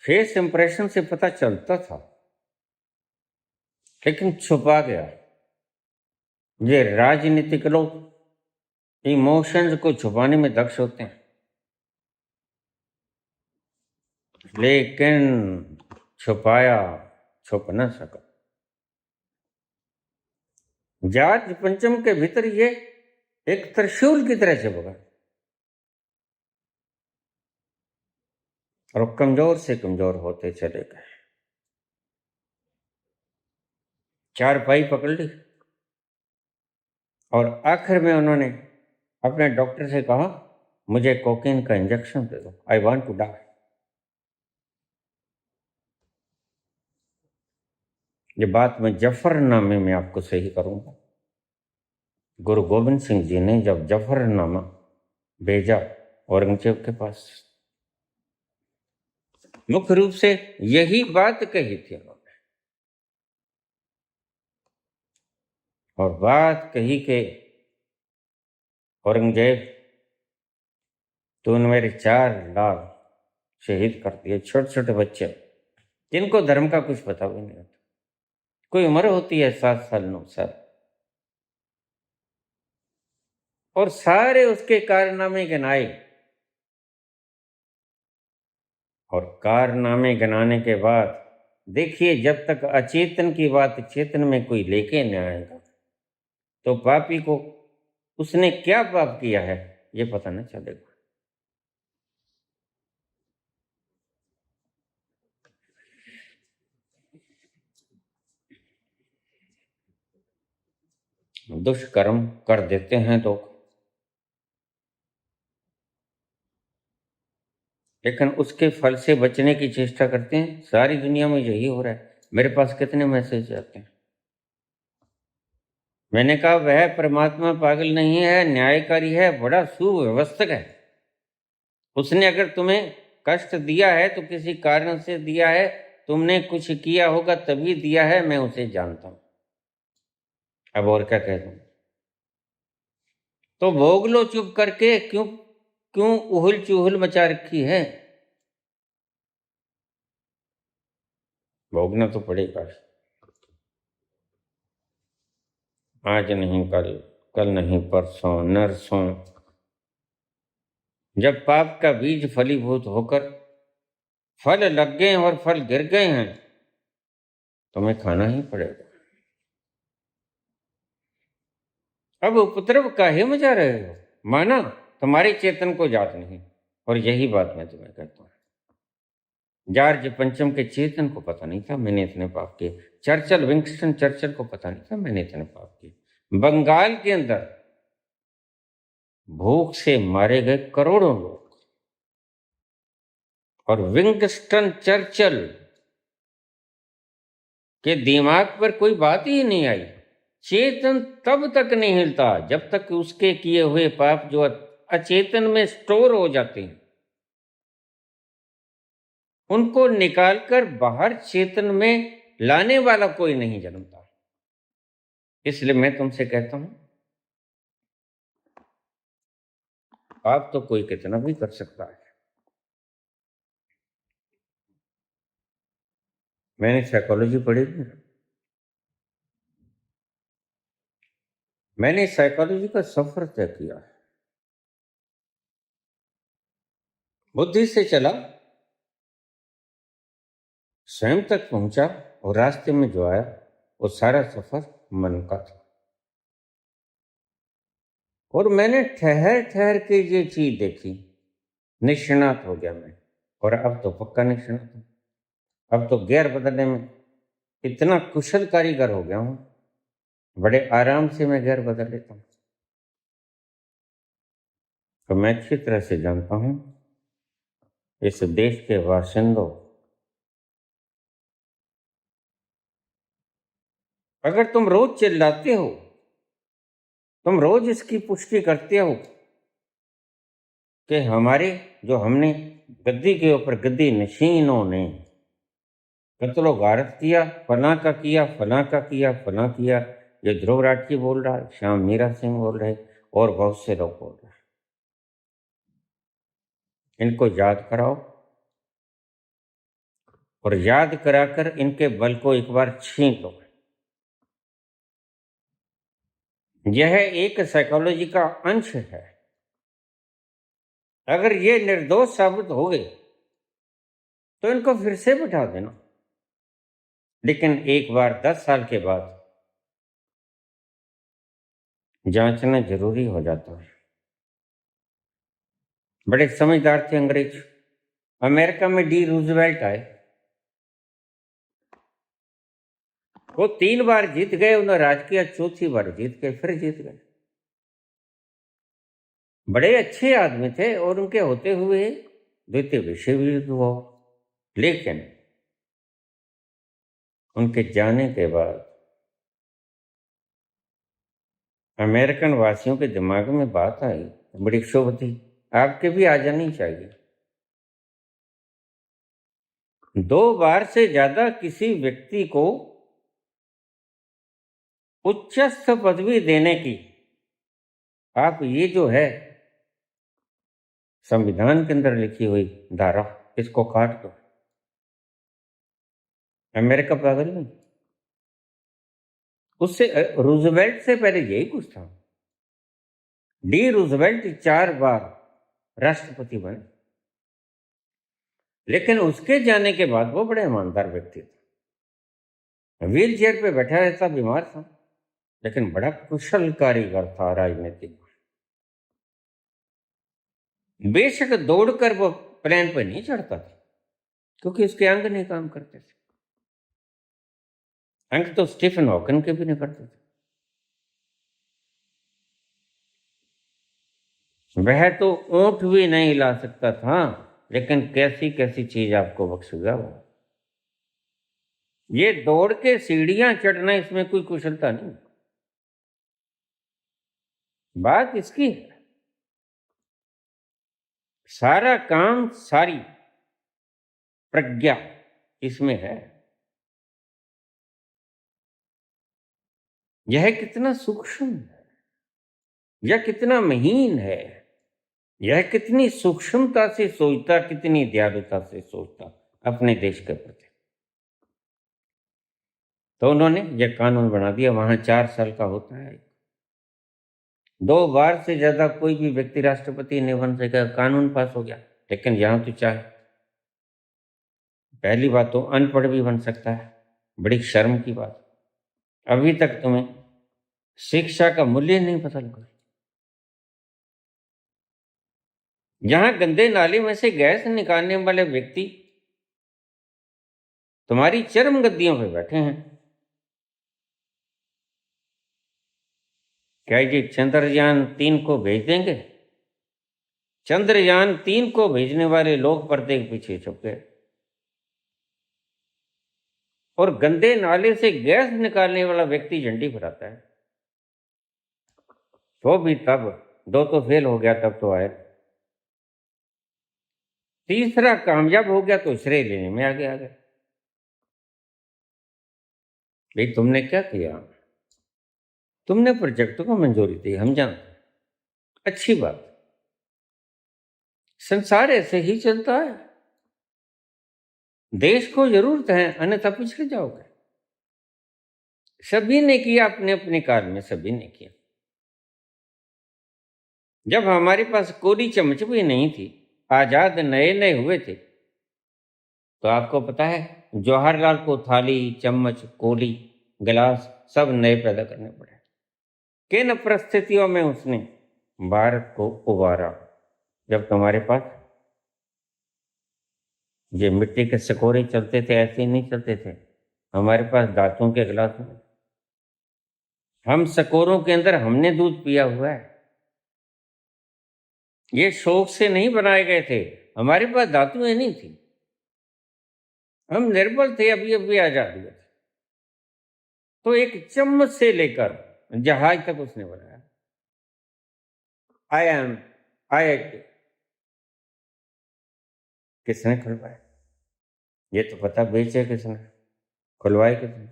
फेस इंप्रेशन से पता चलता था, लेकिन छुपा गया। ये राजनीतिक लोग इमोशंस को छुपाने में दक्ष होते हैं, लेकिन छुपाया, छुप न सका। जॉर्ज पंचम के भीतर ये एक त्रिशूल की तरह चिपका, और कमजोर से कमजोर होते चले गए। चारपाई पकड़ ली, और आखिर में उन्होंने अपने डॉक्टर से कहा, मुझे कोकीन का इंजेक्शन दे दो, आई वांट टू डाई। ये बात मैं जफरनामे में आपको सही करूंगा। गुरु गोविंद सिंह जी ने जब जफरनामा भेजा औरंगजेब के पास, मुख्य रूप से यही बात कही थी उन्होंने, और बात कही कि औरंगजेब, तूने मेरे 4 लाख शहीद कर दिए, छोटे छोटे बच्चे जिनको धर्म का कुछ पता भी नहीं होता, कोई उम्र होती है 7 साल 9 साल, और सारे उसके कारनामे गिनाए, और कारनामे गिनाने के बाद देखिए, जब तक अचेतन की बात चेतन में कोई लेके न आएगा, तो पापी को उसने क्या पाप किया है ये पता न चलेगा। दुष्कर्म कर देते हैं तो, लेकिन उसके फल से बचने की चेष्टा करते हैं। सारी दुनिया में यही हो रहा है। मेरे पास कितने मैसेज आते हैं। मैंने कहा, वह परमात्मा पागल नहीं है, न्यायकारी है, बड़ा सुव्यवस्थक है। उसने अगर तुम्हें कष्ट दिया है तो किसी कारण से दिया है, तुमने कुछ किया होगा तभी दिया है, मैं उसे जानता हूं। अब और क्या कह दूं। तो भोग लो चुप करके, क्यों क्यों उहुल चुहुल मचा रखी है। भोगना तो पड़ेगा, आज नहीं कल, कल नहीं परसों, नरसों। जब पाप का बीज फलीभूत होकर फल लग गए और फल गिर गए हैं, तुम्हें खाना ही पड़ेगा। अब उपद्रव काहे मचा रहे हो, माना तुम्हारे चेतन को याद नहीं। और यही बात मैं तुम्हें कहता हूं, जॉर्ज पंचम के चेतन को पता नहीं था मैंने इतने पाप किए। चर्चिल, विंस्टन चर्चिल को पता नहीं था मैंने इतने पाप किए। बंगाल के अंदर भूख से मारे गए करोड़ों लोग, और विंगस्टन चर्चिल के दिमाग पर कोई बात ही नहीं आई। चेतन तब तक नहीं हिलता जब तक उसके किए हुए पाप जो अचेतन में स्टोर हो जाते हैं उनको निकालकर बाहर चेतन में लाने वाला कोई नहीं जन्मता। इसलिए मैं तुमसे कहता हूं पाप तो कोई कितना भी कर सकता है। मैंने साइकोलॉजी पढ़ी थी, मैंने साइकोलॉजी का सफर तय किया है। बुद्धि से चला, स्वयं तक पहुंचा और रास्ते में जो आया वो सारा सफर मन का था। और मैंने ठहर ठहर के ये चीज देखी, निष्णात हो गया मैं। और अब तो पक्का निष्णात हूं। अब तो गियर बदलने में इतना कुशल कारीगर हो गया हूं, बड़े आराम से मैं गियर बदल लेता हूं। तो मैं अच्छी तरह से जानता हूं इस देश के बाशिंदों, अगर तुम रोज चिल्लाते हो, तुम रोज इसकी पुष्टि करते हो कि हमारे जो हमने गद्दी के ऊपर गद्दी नशीनों ने कत्लो गारत किया, फला का किया, फला का किया, फला किया, ये ध्रुव राठी बोल रहा है, श्याम मीरा सिंह बोल रहे, और बहुत से लोग बोल रहे हैं। इनको याद कराओ और याद कराकर इनके बल को एक बार छीन लो। यह एक साइकोलॉजी का अंश है। अगर ये निर्दोष साबित हो गए तो इनको फिर से बिठा देना, लेकिन एक बार 10 साल के बाद जांचना जरूरी हो जाता है। बड़े समझदार थे अंग्रेज। अमेरिका में डी रूजवेल्ट आए, वो 3 बार जीत गए, उन्होंने राज किया, चौथी बार जीत गए, फिर जीत गए। बड़े अच्छे आदमी थे और उनके होते हुए द्वितीय विश्व युद्ध हुआ, लेकिन उनके जाने के बाद अमेरिकन वासियों के दिमाग में बात आई, बड़ी शुभ थी, आपके भी आ जानी चाहिए। 2 बार से ज्यादा किसी व्यक्ति को उच्चस्थ पदवी देने की आप ये जो है संविधान के अंदर लिखी हुई धारा, इसको काट दो। अमेरिका पागल नहीं, उससे रूजवेल्ट से पहले यही कुछ था। डी रूजवेल्ट 4 बार राष्ट्रपति बने, लेकिन उसके जाने के बाद वो बड़े ईमानदार व्यक्ति थे। व्हील चेयर पे बैठा रहता, बीमार था, लेकिन बड़ा कुशल कारीगर था राजनीतिक। बेशक दौड़कर वो प्लेन पर नहीं चढ़ता था क्योंकि उसके अंग नहीं काम करते थे। अंग तो स्टीफन हॉकिन के भी नहीं करते थे। वह तो ऊंट भी नहीं ला सकता था, लेकिन कैसी कैसी चीज आपको बख्शेगा वो। ये दौड़ के सीढ़ियां चढ़ना, इसमें कोई कुशलता नहीं। बात इसकी है, सारा काम, सारी प्रज्ञा इसमें है। यह कितना सूक्ष्म है, यह कितना महीन है, यह कितनी सूक्ष्मता से सोचता, कितनी दयालुता से सोचता अपने देश के प्रति। तो उन्होंने यह कानून बना दिया। वहां 4 साल का होता है, 2 बार से ज्यादा कोई भी व्यक्ति राष्ट्रपति नहीं बन सकेगा, कानून पास हो गया। लेकिन यहां तो चाहे, पहली बात तो अनपढ़ भी बन सकता है, बड़ी शर्म की बात। अभी तक तुम्हें शिक्षा का मूल्य नहीं पता लगा। यहां गंदे नाले में से गैस निकालने वाले व्यक्ति तुम्हारी चरम गद्दियों पे बैठे हैं। क्या ये चंद्रयान 3 को भेज देंगे? चंद्रयान 3 को भेजने वाले लोग पर्दे के पीछे छुप गए और गंदे नाले से गैस निकालने वाला व्यक्ति झंडी फहराता है। तो भी तब 2 तो फेल हो गया, तब तो आए। तीसरा कामयाब हो गया तो श्रेय लेने में आगे आ गया। भाई तुमने क्या किया? तुमने प्रोजेक्ट को मंजूरी दी, हम जानते हैं, अच्छी बात। संसार ऐसे ही चलता है। देश को जरूरत है, अन्यथा पिछड़े जाओगे। सभी ने किया अपने अपने काल में, सभी ने किया। जब हमारे पास कोरी चम्मच भी नहीं थी, आजाद नए नए हुए थे, तो आपको पता है जवाहरलाल को थाली, चम्मच, कोली, गिलास सब नए पैदा करने पड़े। किन परिस्थितियों में उसने भारत को उबारा? जब तुम्हारे पास ये मिट्टी के सकोरे चलते थे, ऐसे ही नहीं चलते थे। हमारे पास दांतों के गिलास में, हम सकोरों के अंदर हमने दूध पिया हुआ है। ये शौक से नहीं बनाए गए थे, हमारे पास धातुएं नहीं थी, हम निर्बल थे, अभी अभी आजाद हुए थे। तो एक चम्मच से लेकर जहाज तक उसने बनाया। IIT किसने खुलवाया? ये तो पता, बेचे किसने, खुलवाए किसने?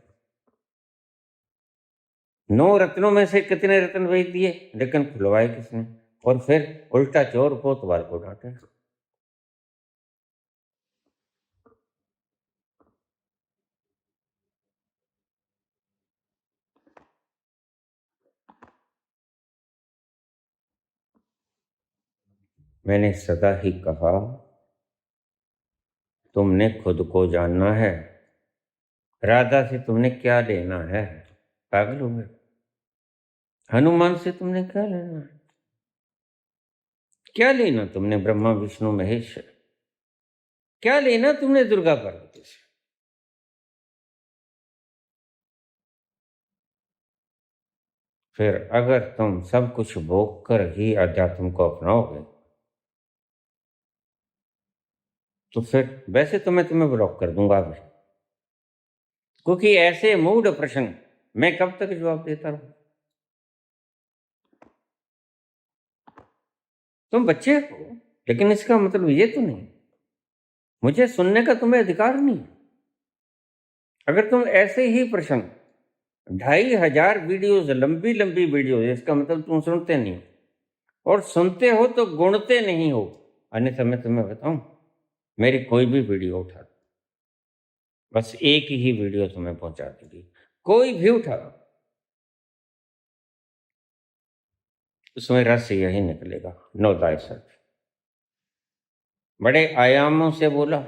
9 रत्नों में से कितने रत्न बेच दिए, लेकिन खुलवाए किसने? और फिर उल्टा चोर कोतवाल को डांटे। मैंने सदा ही कहा, तुमने खुद को जानना है। राधा से तुमने क्या लेना है? पागल हो गए? हनुमान से तुमने क्या लेना है? क्या लेना तुमने ब्रह्मा विष्णु महेश से? क्या लेना तुमने दुर्गा पार्वती से? फिर अगर तुम सब कुछ भोग कर ही अध्यात्म को अपनाओगे, तो फिर वैसे तो मैं तुम्हें ब्लॉक कर दूंगा अभी, क्योंकि ऐसे मूड प्रश्न मैं कब तक जवाब देता रहूं? तुम बच्चे हो, लेकिन इसका मतलब ये तो नहीं मुझे सुनने का तुम्हें अधिकार नहीं। अगर तुम ऐसे ही प्रश्न 2500 वीडियोज, लंबी लंबी वीडियो, इसका मतलब तुम सुनते नहीं हो, और सुनते हो तो गुणते नहीं हो। अन्यथा मैं तुम्हें बताऊं, मेरी कोई भी वीडियो उठा, बस एक ही वीडियो तुम्हें पहुंचा दूंगी, कोई भी उठा, उसमें रस यही निकलेगा, नो दाई सेल्फ। बड़े आयामों से बोला,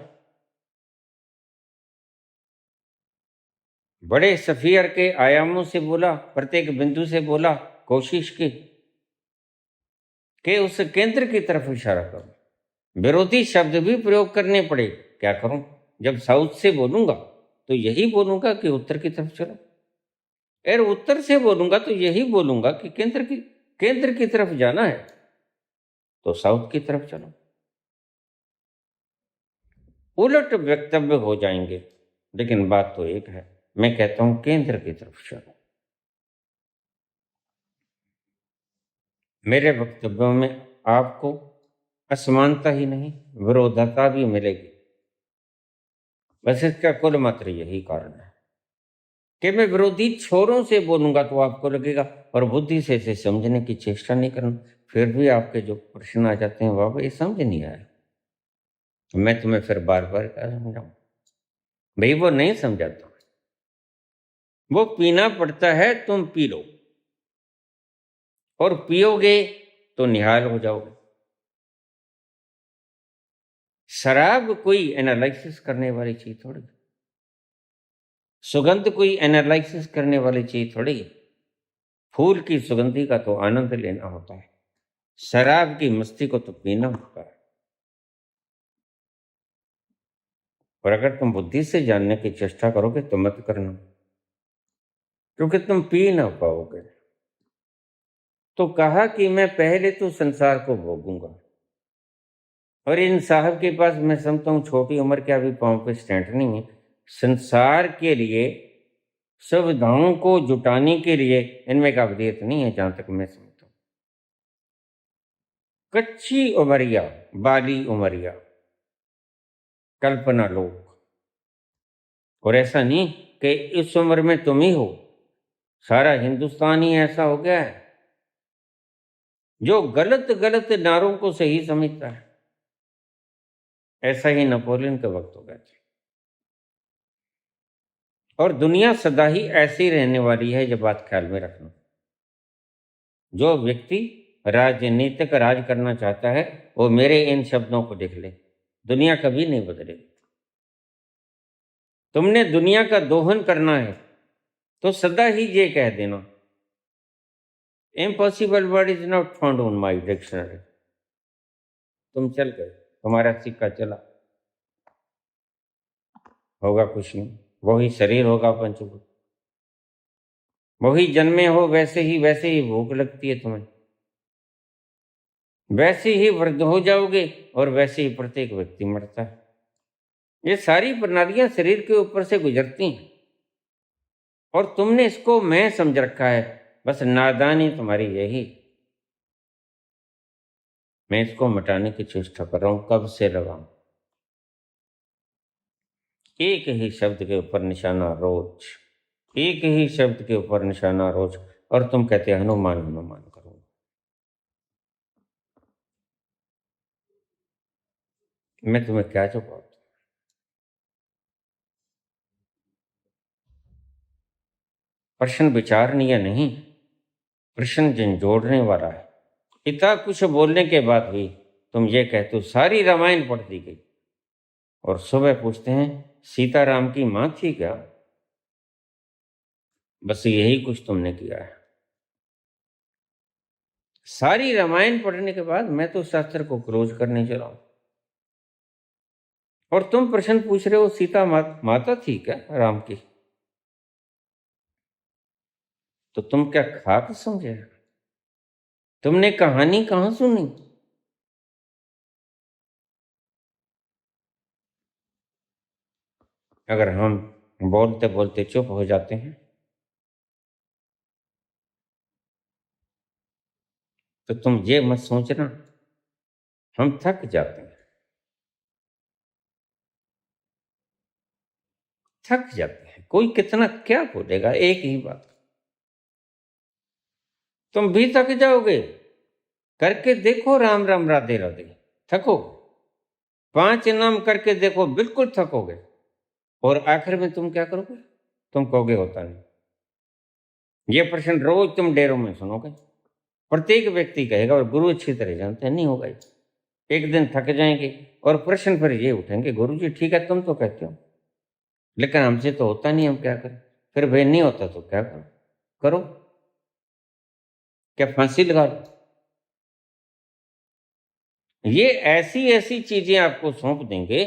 बड़े सफियर के आयामों से बोला, प्रत्येक बिंदु से बोला, कोशिश की कि उस केंद्र की तरफ इशारा करूं। विरोधी शब्द भी प्रयोग करने पड़े, क्या करूं? जब साउथ से बोलूंगा तो यही बोलूंगा कि उत्तर की तरफ चलो, और उत्तर से बोलूंगा तो यही बोलूंगा कि केंद्र की तरफ जाना है तो साउथ की तरफ चलो। उलट वक्तव्य हो जाएंगे, लेकिन बात तो एक है। मैं कहता हूं केंद्र की तरफ चलो। मेरे वक्तव्यों में आपको असमानता ही नहीं, विरोधता भी मिलेगी। बस इसका कुल मात्र यही कारण है कि मैं विरोधी छोरों से बोलूंगा तो आपको लगेगा, और बुद्धि से इसे समझने की चेष्टा नहीं करना। फिर भी आपके जो प्रश्न आ जाते हैं, बाबा ये समझ नहीं आया, मैं तुम्हें फिर बार बार क्या समझाऊं? भाई वो नहीं समझाता, वो पीना पड़ता है, तुम पी लो, और पियोगे तो निहाल हो जाओगे। शराब कोई एनालिसिस करने वाली चीज थोड़ी, सुगंध कोई एनालिसिस करने वाली चीज थोड़ी। फूल की सुगंधी का तो आनंद लेना होता है, शराब की मस्ती को तो पीना होता है। और अगर तुम बुद्धि से जानने की चेष्टा करोगे तो मत करना, क्योंकि तुम पी ना पाओगे। तो कहा कि मैं पहले तो संसार को भोगूंगा, और इन साहब के पास मैं समझता हूँ छोटी उम्र के अभी पाँव पे स्टैंड नहीं है। संसार के लिए सुविधाओं को जुटाने के लिए इनमें काबिलियत नहीं है, जहां तक मैं समझता हूँ। कच्ची उमरिया, बाली उमरिया, कल्पना लोग। और ऐसा नहीं कि इस उम्र में तुम ही हो, सारा हिंदुस्तान ही ऐसा हो गया है जो गलत गलत नारों को सही समझता है। ऐसा ही नेपोलियन के वक्त हो गया था। और दुनिया सदा ही ऐसी रहने वाली है, ये बात ख्याल में रखना। जो व्यक्ति राजनीतिक राज करना चाहता है वो मेरे इन शब्दों को लिख ले, दुनिया कभी नहीं बदलेगी। तुमने दुनिया का दोहन करना है तो सदा ही ये कह देना, impossible word is not found on my dictionary. तुम चल गए, तुम्हारा सिक्का चला, होगा कुछ नहीं। वही शरीर होगा पंचभूत, वही जन्मे हो वैसे ही भूख लगती है तुम्हें, वैसे ही वृद्ध हो जाओगे और वैसे ही प्रत्येक व्यक्ति मरता है। ये सारी प्रणालियां शरीर के ऊपर से गुजरती हैं और तुमने इसको मैं समझ रखा है। बस नादानी तुम्हारी यही। मैं इसको मिटाने की चेष्टा कर रहा हूं, कब से लगाऊं। एक ही शब्द के ऊपर निशाना रोज, एक ही शब्द के ऊपर निशाना रोज, और तुम कहते हनुमान हनुमान करो। मैं तुम्हें क्या जवाब दूं? प्रश्न विचारणीय नहीं, प्रश्न झंझोड़ने वाला है। इतना कुछ बोलने के बाद भी तुम ये कहते हो सारी रामायण पढ़ दी गई, और सुबह पूछते हैं सीताराम की मां थी क्या? बस यही कुछ तुमने किया है। सारी रामायण पढ़ने के बाद मैं तो शास्त्र को क्लोज करने चला हूं, और तुम प्रश्न पूछ रहे हो सीता माता थी क्या राम की? तो तुम क्या खाक समझे? तुमने कहानी कहां सुनी? अगर हम बोलते बोलते चुप हो जाते हैं तो तुम ये मत सोचना हम थक जाते हैं। थक जाते हैं, कोई कितना क्या बोलेगा, एक ही बात। तुम भी थक जाओगे। करके देखो राम राम राधे राधे, थको। 5 नाम करके देखो, बिल्कुल थकोगे। और आखिर में तुम क्या करोगे? तुम कहोगे होता नहीं। ये प्रश्न रोज तुम डेरों में सुनोगे, प्रत्येक व्यक्ति कहेगा, और गुरु अच्छी तरह जानते हैं नहीं होगा ये। एक दिन थक जाएंगे और प्रश्न फिर ये उठेंगे, गुरु जी ठीक है तुम तो कहते हो, लेकिन हमसे तो होता नहीं, हम क्या करें? फिर भाई नहीं होता तो क्या करो? करो, क्या फांसी लगा लो? ये ऐसी ऐसी चीजें आपको सौंप देंगे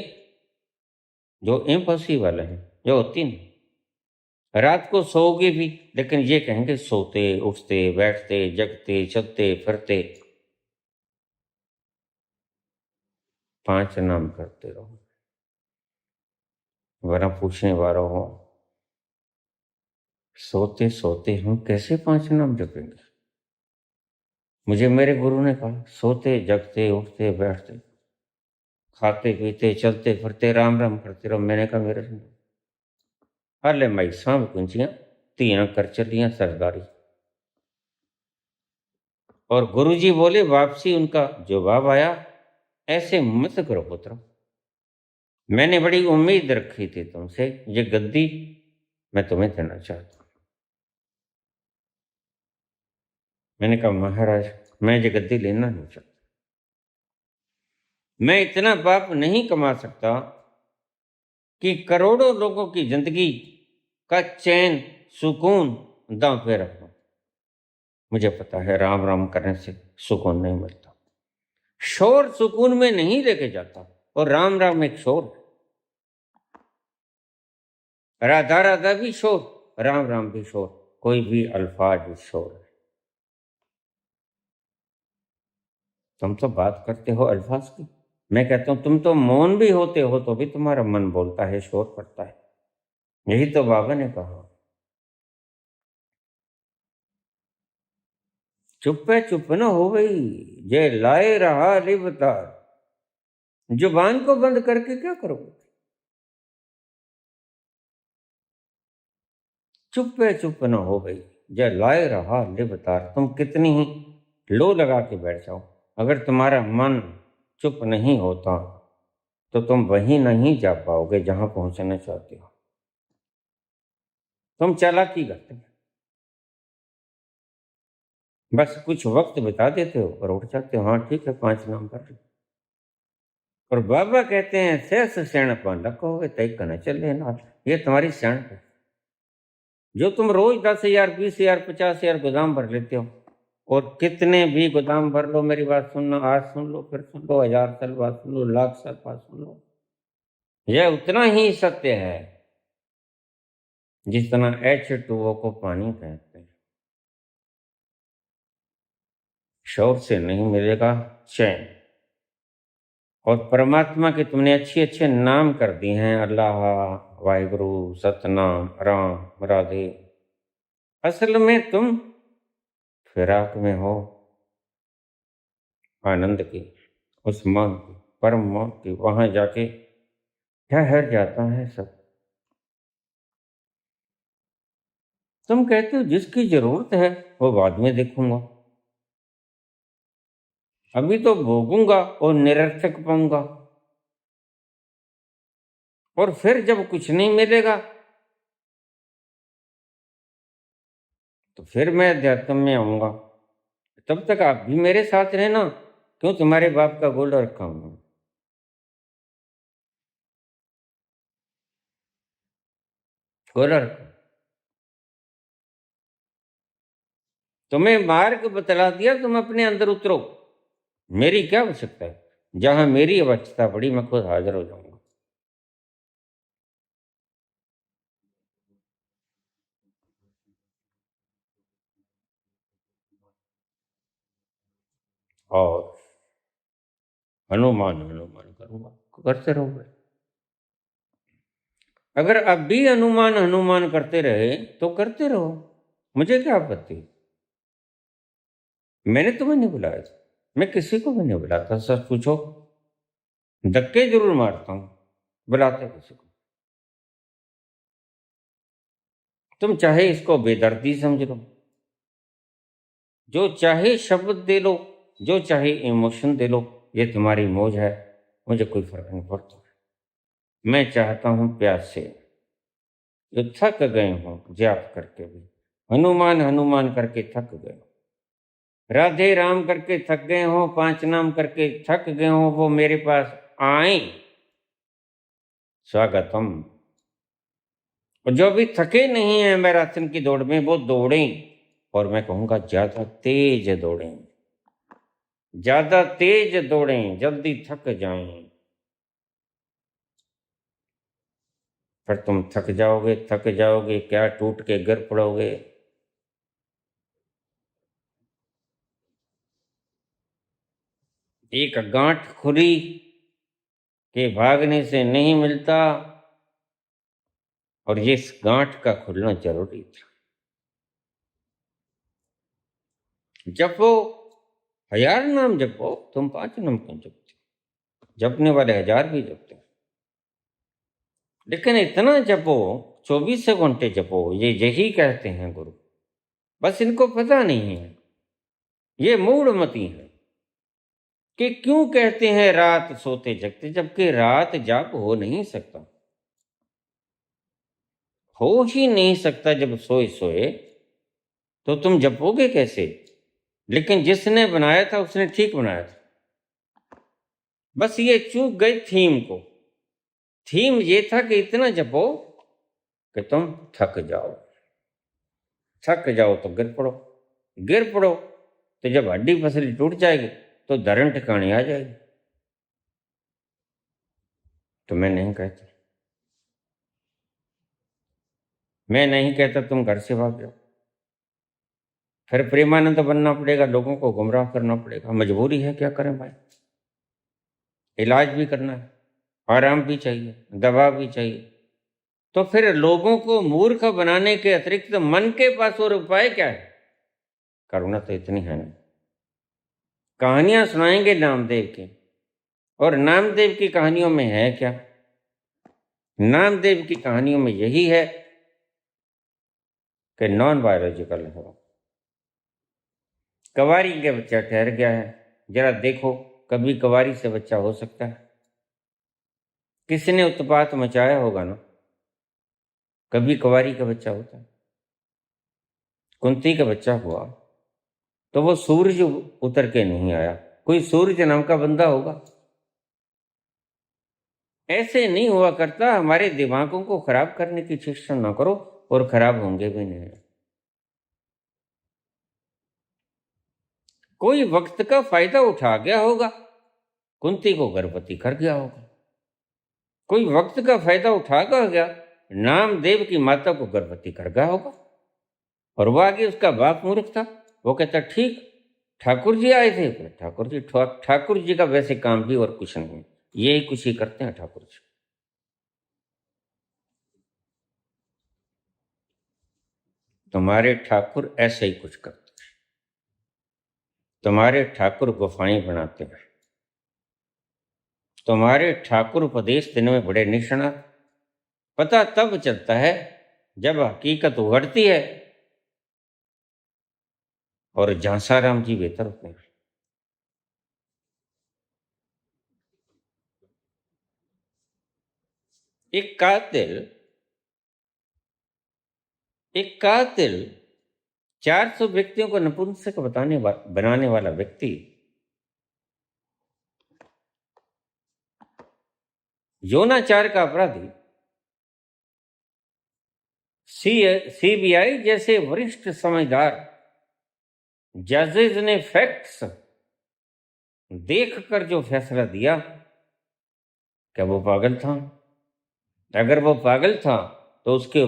जो इम्पॉसिबल है, जो होती नहीं। रात को सोओगे भी, लेकिन ये कहेंगे सोते उठते बैठते जगते चलते फिरते 5 नाम करते रहो। वरना पूछने वाला हो, सोते सोते हम कैसे 5 नाम जपेंगे? मुझे मेरे गुरु ने कहा सोते जगते उठते बैठते खाते पीते चलते फिरते राम राम करते रहो। मैंने कहा मेरे से हले मई सांभ कुंजियां तियां कर चलियां सरदारी। और गुरुजी बोले वापसी उनका जवाब आया, ऐसे मत करो पुत्र, मैंने बड़ी उम्मीद रखी थी तुमसे, ये गद्दी मैं तुम्हें देना चाहता हूं। मैंने कहा महाराज मैं ये गद्दी लेना नहीं चाहता, मैं इतना पाप नहीं कमा सकता कि करोड़ों लोगों की जिंदगी का चैन सुकून दांव पे रखूं। मुझे पता है राम राम करने से सुकून नहीं मिलता, शोर सुकून में नहीं लेके जाता, और राम राम एक शोर है। राधा राधा भी शोर, राम राम भी शोर, कोई भी अल्फाज शोर है। तुम तो बात करते हो अल्फाज की, मैं कहता हूं तुम तो मौन भी होते हो तो भी तुम्हारा मन बोलता है, शोर करता है। यही तो बाबा ने कहा, चुप है चुप न हो गई, जे लाए रहा लिवतार। जुबान को बंद करके क्या करोगे? चुप है चुप न हो गई, जे लाए रहा लिवतार। तुम कितनी ही लो लगा के बैठ जाओ, अगर तुम्हारा मन चुप नहीं होता तो तुम वहीं नहीं जा पाओगे जहां पहुंचना चाहते हो। तुम चालाकी करते हो, बस कुछ वक्त बिता देते हो और उठ जाते हो, हाँ ठीक है 5 नाम कर लो। और बाबा कहते हैं शेष शरण पर रखोगे तय कन चले ना। ये तुम्हारी शरण है। जो तुम रोज 10,000 20,000 50,000 गोदाम भर लेते हो, और कितने भी गोदाम भर लो, मेरी बात सुनना, आज सुन लो, फिर सुन लो, 1000 साल बाद सुन लो, लाख साल बाद सुन लो, यह उतना ही सत्य है जितना H2O को पानी कहते हैं। शोर से नहीं मिलेगा चैन। और परमात्मा के तुमने अच्छे अच्छे नाम कर दिए हैं, अल्लाह, वाहिगुरु, सतनाम, राम, राधे। असल में तुम फिराक में हो आनंद की, उस मौन की, परम मौन की। वहां जाके ठहर जाता है सब। तुम कहते हो जिसकी जरूरत है वो बाद में देखूंगा, अभी तो भोगूंगा और निरर्थक पाऊंगा, और फिर जब कुछ नहीं मिलेगा तो फिर मैं अध्यात्म में आऊंगा। तब तक आप भी मेरे साथ रहना, क्यों तुम्हारे बाप का गोल्ड रखा हूं, गोला रखा। तुम्हें मार्ग बतला दिया, तुम अपने अंदर उतरो। मेरी क्या आवश्यकता है? जहां मेरी आवश्यकता पड़ी मैं खुद हाजिर हो जाऊंगा। और अनुमान अनुमान करूंगा, करते रहोगे। अगर अब भी अनुमान अनुमान करते रहे तो करते रहो, मुझे क्या आपत्ति। मैंने तुम्हें नहीं बुलाया था, मैं किसी को भी नहीं बुलाता। सच पूछो, धक्के जरूर मारता हूं, बुलाते किसी को। तुम चाहे इसको बेदर्दी समझ लो, जो चाहे शब्द दे लो, जो चाहे इमोशन दे लो, ये तुम्हारी मौज है, मुझे कोई फर्क नहीं पड़ता। मैं चाहता हूं प्यासे जो थक गए हों जाप करके भी, हनुमान हनुमान करके थक गए, राधे राम करके थक गए हों, 5 नाम करके थक गए हों, वो मेरे पास आए, स्वागतम। और जो भी थके नहीं है मैराथन की दौड़ में, वो दौड़ें, और मैं कहूंगा ज्यादा तेज दौड़ें, ज्यादा तेज दौड़ें, जल्दी थक जाएं। फिर तुम थक जाओगे क्या, टूट के गिर पड़ोगे। एक गांठ खुली के भागने से नहीं मिलता, और ये इस गांठ का खुलना जरूरी था। जपो, 1000 नाम जपो, तुम 5 नाम क्यों जपते हो? जपने वाले 1000 भी जपते हैं, लेकिन इतना जपो, 24 घंटे जपो, ये यही कहते हैं गुरु। बस इनको पता नहीं है, ये मूढ़मती है कि क्यों कहते हैं रात सोते जगते, जबकि रात जाप हो नहीं सकता, हो ही नहीं सकता। जब सोए सोए तो तुम जपोगे कैसे? लेकिन जिसने बनाया था उसने ठीक बनाया था, बस ये चूक गए थीम को। थीम ये था कि इतना जपो कि तुम थक जाओ, थक जाओ तो गिर पड़ो, गिर पड़ो तो जब हड्डी पसली टूट जाएगी तो धरण ठिकाने आ जाएगी। तो मैं नहीं कहता, मैं नहीं कहता तुम घर से भाग जाओ, फिर प्रेमानंद बनना पड़ेगा, लोगों को गुमराह करना पड़ेगा, मजबूरी है, क्या करें भाई। इलाज भी करना है, आराम भी चाहिए, दवा भी चाहिए। तो फिर लोगों को मूर्ख बनाने के अतिरिक्त मन के पास और उपाय क्या है? करुणा तो इतनी है ना। कहानियां सुनाएंगे नामदेव की, और नामदेव की कहानियों में है क्या? नामदेव की कहानियों में यही है कि नॉन बायोलॉजिकल है। कवारी के बच्चा ठहर गया है, जरा देखो कभी कवारी से बच्चा हो सकता है? किसी ने उत्पात मचाया होगा ना, कभी कवारी का बच्चा होता है? कुंती का बच्चा हुआ तो वो सूरज उतर के नहीं आया, कोई सूरज नाम का बंदा होगा? ऐसे नहीं हुआ करता। हमारे दिमागों को खराब करने की चेष्टा ना करो, और खराब होंगे भी नहीं। कोई वक्त का फायदा उठा गया होगा, कुंती को गर्भवती कर गया होगा। कोई वक्त का फायदा उठा कर गया, नामदेव की माता को गर्भवती कर गया होगा। और वो आगे उसका बाप मूर्ख था, वो कहता ठीक, ठाकुर जी आए थे। ठाकुर जी, ठाकुर जी का वैसे काम भी और कुछ नहीं, यही कुछ ही करते हैं ठाकुर जी। तुम्हारे ठाकुर ऐसे ही कुछ करते हैं। तुम्हारे ठाकुर गुफाएं बनाते हैं। तुम्हारे ठाकुर उपदेश देने में बड़े निष्णात। पता तब चलता है जब हकीकत उगड़ती है, और झांसाराम जी बेहतर होते हैं। एक कातिल एक कातिल 400 व्यक्तियों को नपुंसक बनाने वाला व्यक्ति यौनाचार का अपराधी सीबीआई जैसे वरिष्ठ समझदार जजेस ने फैक्ट्स देखकर जो फैसला दिया, क्या वो पागल था? अगर वो पागल था तो उसके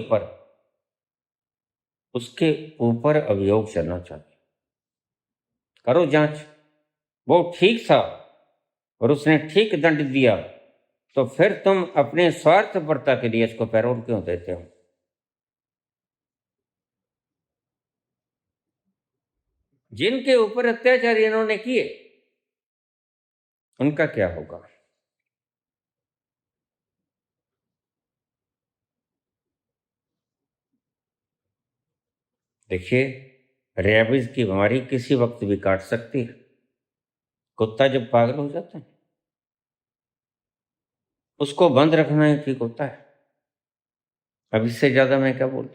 ऊपर अभियोग चलना चाहिए। करो जांच। वो ठीक था और उसने ठीक दंड दिया, तो फिर तुम अपने स्वार्थपरता के लिए इसको पैरोल क्यों देते हो? जिनके ऊपर अत्याचार इन्होंने किए, उनका क्या होगा? देखिए, रेबीज की बीमारी किसी वक्त भी काट सकती है। कुत्ता जब पागल हो जाता है, उसको बंद रखना ही ठीक होता है। अब इससे ज्यादा मैं क्या बोलूं?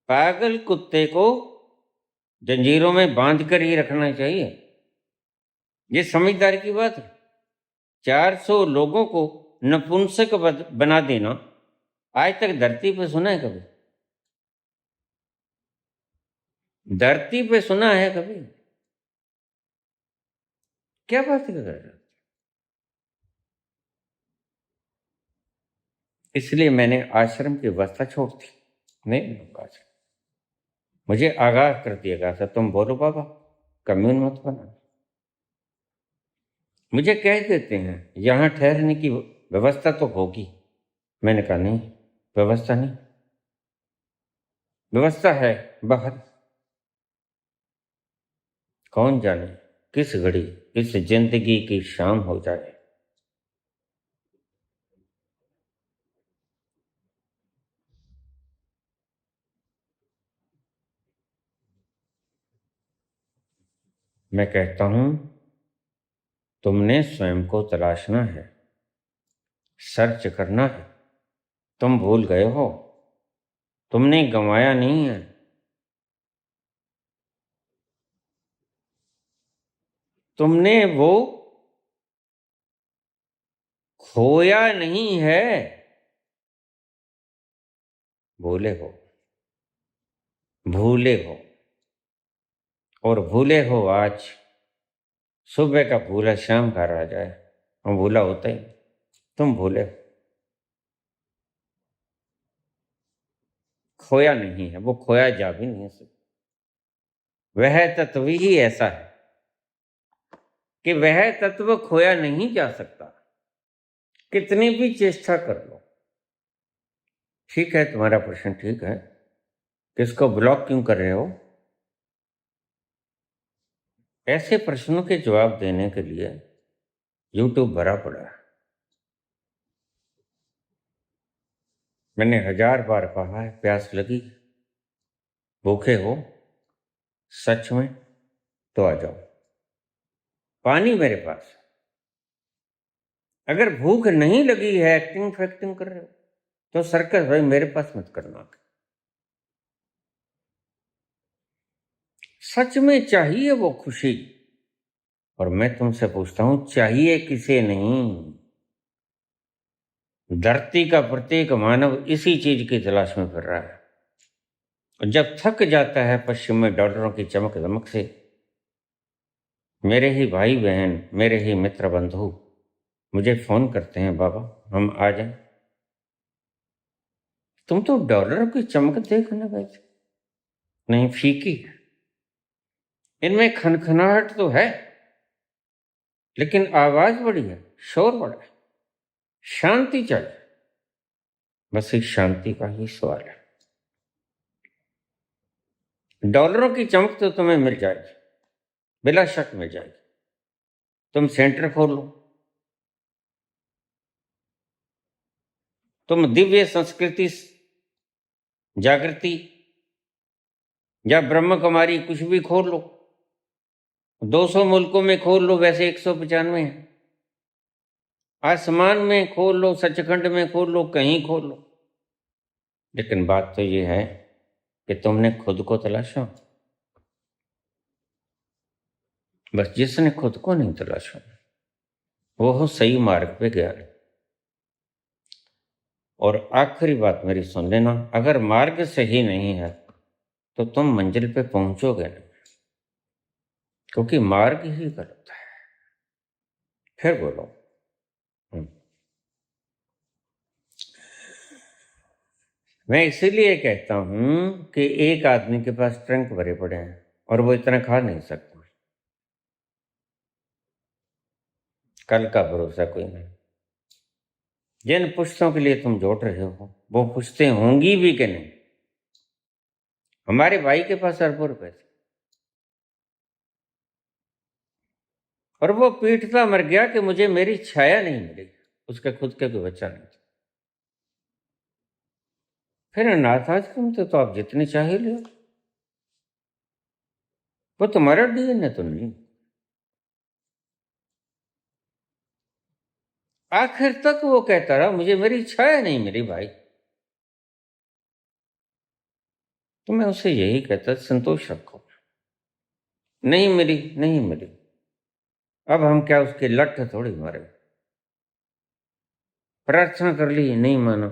पागल कुत्ते को जंजीरों में बांध कर ही रखना चाहिए। ये समझदारी की बात है। 400 लोगों को नपुंसक बना देना आज तक धरती पे सुना है कभी? धरती पे सुना है कभी? क्या बात कर रहे हो? इसलिए मैंने आश्रम की व्यवस्था छोड़ दी। नहीं लूंगा आश्रम। मुझे आगाह कर दिया गया था, तुम बोलो बाबा, कम्यून मत बना। मुझे कह देते हैं यहाँ ठहरने की व्यवस्था तो होगी। मैंने कहा नहीं, व्यवस्था नहीं। व्यवस्था है बाहर। कौन जाने किस घड़ी इस जिंदगी की शाम हो जाए। मैं कहता हूं, तुमने स्वयं को तलाशना है, सर्च करना है। तुम भूल गए हो, तुमने गंवाया नहीं है। तुमने वो खोया नहीं है, भूले हो। भूले हो, और भूले हो आज। सुबह का भूला शाम का रह जाए, और भूला होता ही। तुम भूले हो। खोया नहीं है, वो खोया जा भी नहीं सकता। वह तत्व ही ऐसा है कि वह तत्व खोया नहीं जा सकता, कितनी भी चेष्टा कर लो। ठीक है, तुम्हारा प्रश्न ठीक है, किसको ब्लॉक क्यों कर रहे हो? ऐसे प्रश्नों के जवाब देने के लिए यूट्यूब भरा पड़ा है। मैंने 1000 बार कहा है, प्यास लगी, भूखे हो सच में, तो आ जाओ, पानी मेरे पास। अगर भूख नहीं लगी है, एक्टिंग फैक्टिंग कर रहे हो, तो सर्कस भाई मेरे पास मत करना। सच में चाहिए वो खुशी, और मैं तुमसे पूछता हूं, चाहिए किसे नहीं? धरती का प्रत्येक मानव इसी चीज की तलाश में फिर रहा है। और जब थक जाता है पश्चिम में डॉलरों की चमक दमक से, मेरे ही भाई बहन, मेरे ही मित्र बंधु मुझे फोन करते हैं, बाबा हम आ जाएं। तुम तो डॉलरों की चमक देखने गए थे, नहीं फीकी, इनमें खनखनाहट तो है, लेकिन आवाज बड़ी है, शोर बड़ा है, शांति चाहिए। बस इस शांति का ही सवाल है। डॉलरों की चमक तो तुम्हें मिल जाएगी, बिला शक मिल जाएगी। तुम सेंटर खोल लो, तुम दिव्य संस्कृति जागृति या ब्रह्म कुमारी कुछ भी खोल लो, 200 मुल्कों में खोल लो, वैसे 195 है। आसमान में खोल लो, सचखंड में खोल लो, कहीं खोल लो, लेकिन बात तो ये है कि तुमने खुद को तलाशा। बस जिसने खुद को नहीं तलाशा वो हो सही मार्ग पे गया। और आखिरी बात मेरी सुन लेना, अगर मार्ग सही नहीं है तो तुम मंजिल पे पहुंचोगे नहीं, क्योंकि मार्ग ही गलत है। फिर बोलो। मैं इसीलिए कहता हूं कि एक आदमी के पास ट्रंक भरे पड़े हैं और वो इतना खा नहीं सकता। कल का भरोसा कोई नहीं। जिन पुश्तों के लिए तुम जोड़ रहे हो वो पुश्तें होंगी भी कि नहीं। हमारे भाई के पास अरबों रुपए थे और वो पीटता मर गया कि मुझे मेरी छाया नहीं मिली, उसके खुद के कोई बच्चा नहीं था। फिर अनाथ आश्रम थे तो आप जितने चाहे ले, वो तुम्हारा डीएनए तो नहीं। आखिर तक वो कहता रहा मुझे मेरी छाया नहीं मिली भाई। तो मैं उसे यही कहता, संतोष रखो, नहीं मिली नहीं मिली, अब हम क्या उसके लठ थोड़ी मारे। प्रार्थना कर ली, नहीं माना,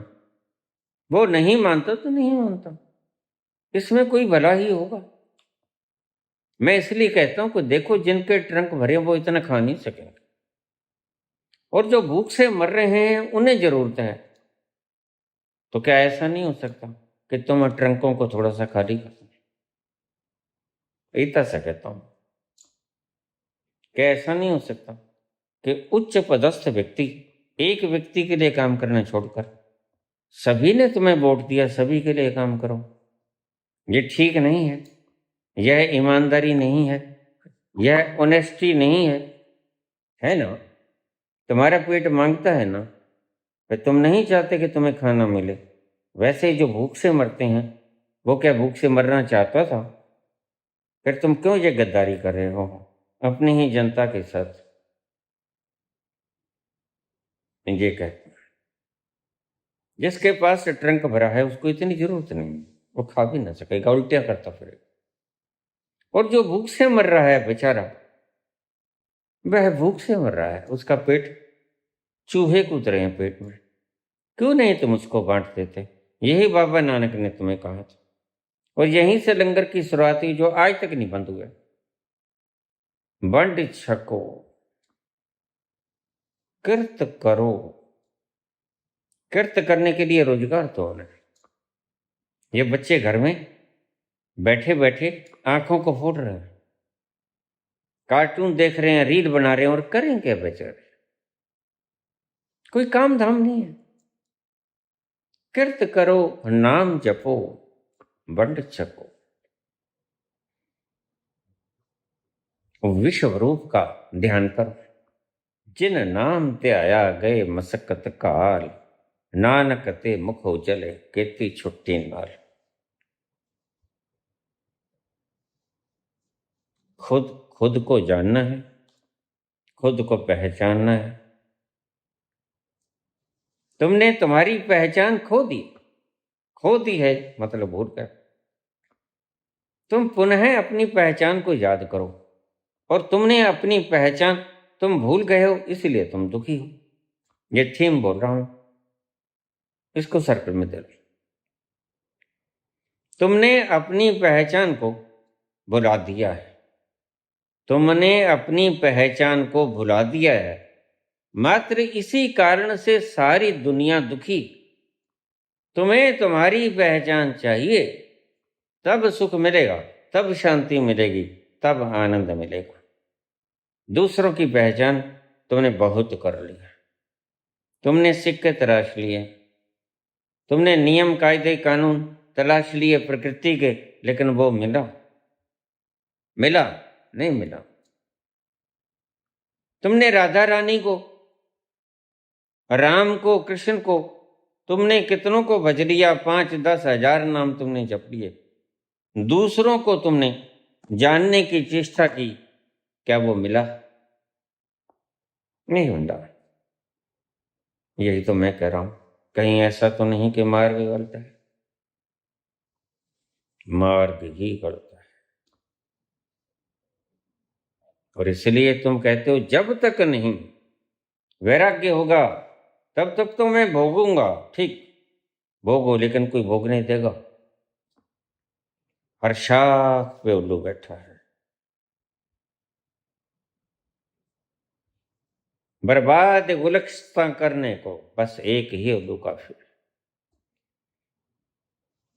वो नहीं मानता तो नहीं मानता, इसमें कोई भला ही होगा। मैं इसलिए कहता हूं कि देखो जिनके ट्रंक भरे वो इतना खा नहीं सकेंगे, और जो भूख से मर रहे हैं उन्हें जरूरत है, तो क्या ऐसा नहीं हो सकता कि तुम ट्रंकों को थोड़ा सा खाली कर दो? इतना सा कहता हूं, क्या ऐसा नहीं हो सकता कि उच्च पदस्थ व्यक्ति एक व्यक्ति के लिए काम करना छोड़कर सभी ने तुम्हें वोट दिया, सभी के लिए काम करो? ये ठीक नहीं है, यह ईमानदारी नहीं है, यह ऑनेस्टी नहीं है ना? तुम्हारा पेट मांगता है ना, फिर तुम नहीं चाहते कि तुम्हें खाना मिले। वैसे ही जो भूख से मरते हैं वो क्या भूख से मरना चाहता था? फिर तुम क्यों ये गद्दारी कर रहे हो अपनी ही जनता के साथ? ये कहते हैं जिसके पास ट्रंक भरा है उसको इतनी जरूरत नहीं, वो खा भी ना सकेगा, उल्टियां करता फिरेगा। और जो भूख से मर रहा है बेचारा, वह भूख से मर रहा है, उसका पेट, चूहे कूद रहे हैं पेट में, क्यों नहीं तुम उसको बांट देते? यही बाबा नानक ने तुम्हें कहा था, और यहीं से लंगर की शुरुआत हुई जो आज तक नहीं बंद हुआ। बंड छको, कृत करो। कृत करने के लिए रोजगार तो होना है। ये बच्चे घर में बैठे बैठे आंखों को फोड़ रहे हैं, कार्टून देख रहे हैं, रील बना रहे हैं, और करें क्या बेचारे? कोई काम धाम नहीं है। कृत करो, नाम जपो, बंड छको, विश्व रूप का ध्यान करो। जिन नाम ते आया गए मसकत काल, नानक ते मुख उजले केती छुट्टी नाल। खुद खुद को जानना है, खुद को पहचानना है। तुमने तुम्हारी पहचान खो दी है, मतलब भूल कर। तुम पुनः अपनी पहचान को याद करो, और तुमने अपनी पहचान तुम भूल गए हो, इसलिए तुम दुखी हो। ये थीम बोल रहा हूं, इसको सर्कल में दे लो। तुमने अपनी पहचान को भुला दिया है, तुमने अपनी पहचान को भुला दिया है। मात्र इसी कारण से सारी दुनिया दुखी। तुम्हें तुम्हारी पहचान चाहिए, तब सुख मिलेगा, तब शांति मिलेगी, तब आनंद मिलेगा। दूसरों की पहचान तुमने बहुत कर लिया। तुमने सिक्के तराश लिए, तुमने नियम कायदे कानून तलाश लिए प्रकृति के, लेकिन वो मिला नहीं मिला। तुमने राधा रानी को, राम को, कृष्ण को, तुमने कितनों को भज लिया, 5-10 हजार नाम तुमने जप लिए। दूसरों को तुमने जानने की चेष्टा की, क्या वो मिला? नहीं मिला। यही तो मैं कह रहा हूं, कहीं ऐसा तो नहीं कि मार्ग गलत है? मार्ग ही गलत है। और इसलिए तुम कहते हो जब तक नहीं वैराग्य होगा तब तक तो मैं भोगूंगा। ठीक, भोगो, लेकिन कोई भोग नहीं देगा। हर शाख पे उल्लू बैठा है। बर्बाद गुलदस्ता करने को बस एक ही उल्लू काफी है।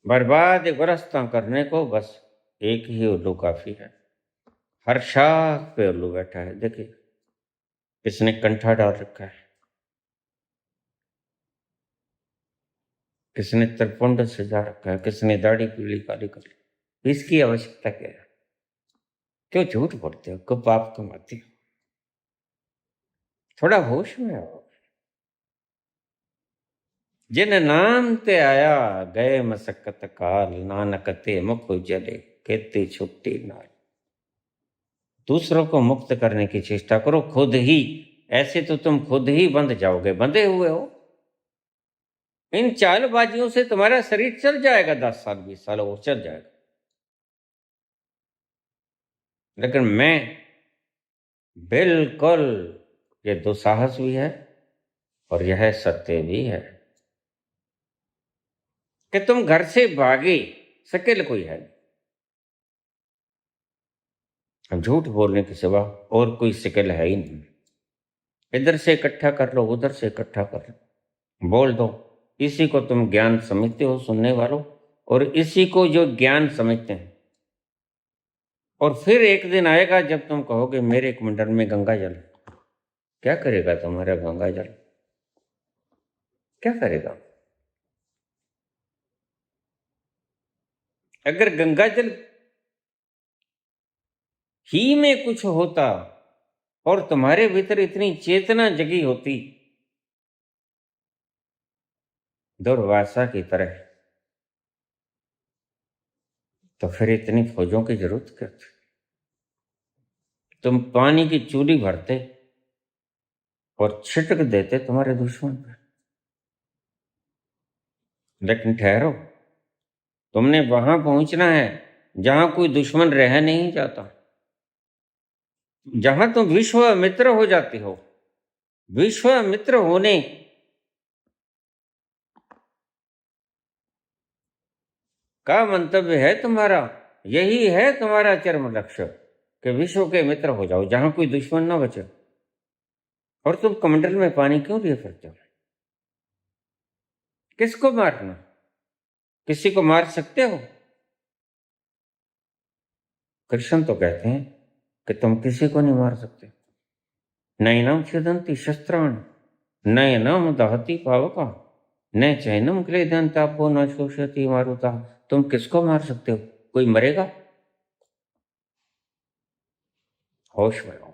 बर्बाद गुलदस्ता करने को बस एक ही उल्लू काफी है। हर शाख पे उल्लू बैठा है। देखिए, किसने कंठा डाल रखा है, किसने त्रिपुंड सजा रखा है, किसने दाढ़ी पीली काली कर ली। इसकी आवश्यकता क्या है? क्यों झूठ बोलते हो, क्यों पाप कमाते हो? थोड़ा होश में आओ। जिन नाम ते आया गए मसक्कत काल, नानक ते मुख उजले केती छुट्टी नाल। दूसरों को मुक्त करने की चेष्टा करो, खुद ही। ऐसे तो तुम खुद ही बंध जाओगे, बंधे हुए हो। इन चालबाजियों से तुम्हारा शरीर चल जाएगा, 10 साल 20 साल और चल जाएगा। लेकिन मैं बिल्कुल, ये दुस्साहस भी है और यह सत्य भी है कि तुम घर से भागे, शकील कोई है नहीं। झूठ बोलने के सिवा और कोई शकील है ही नहीं। इधर से इकट्ठा कर लो, उधर से इकट्ठा कर लो, बोल दो। इसी को तुम ज्ञान समझते हो, सुनने वालों, और इसी को जो ज्ञान समझते हैं। और फिर एक दिन आएगा जब तुम कहोगे मेरे कुंडल में गंगा जल। क्या करेगा तुम्हारा गंगा जल? क्या करेगा? अगर गंगा जल ही में कुछ होता और तुम्हारे भीतर इतनी चेतना जगी होती, दुर्वासा की तरह, तो फिर इतनी फौजों की जरूरत क्या थी? तुम पानी की चूली भरते और छिटक देते तुम्हारे दुश्मन पर। लेकिन ठहरो, तुमने वहां पहुंचना है जहां कोई दुश्मन रह नहीं जाता, जहां तुम विश्व मित्र हो जाते हो। विश्व मित्र होने का मंतव्य है तुम्हारा, यही है तुम्हारा चरम लक्ष्य, कि विश्व के मित्र हो जाओ जहां कोई दुश्मन ना बचे। और तुम कमंडल में पानी क्यों लिए फिरते हो? किसको मारना? किसी को मार सकते हो? कृष्ण तो कहते हैं कि तुम किसी को नहीं मार सकते। नैनम छिदन्ति शस्त्राणि नयनम दहति पावका न चैनम क्लेदन्तापो न शोषयति मारुता। तुम किसको मार सकते हो? कोई मरेगा? होश में आओ,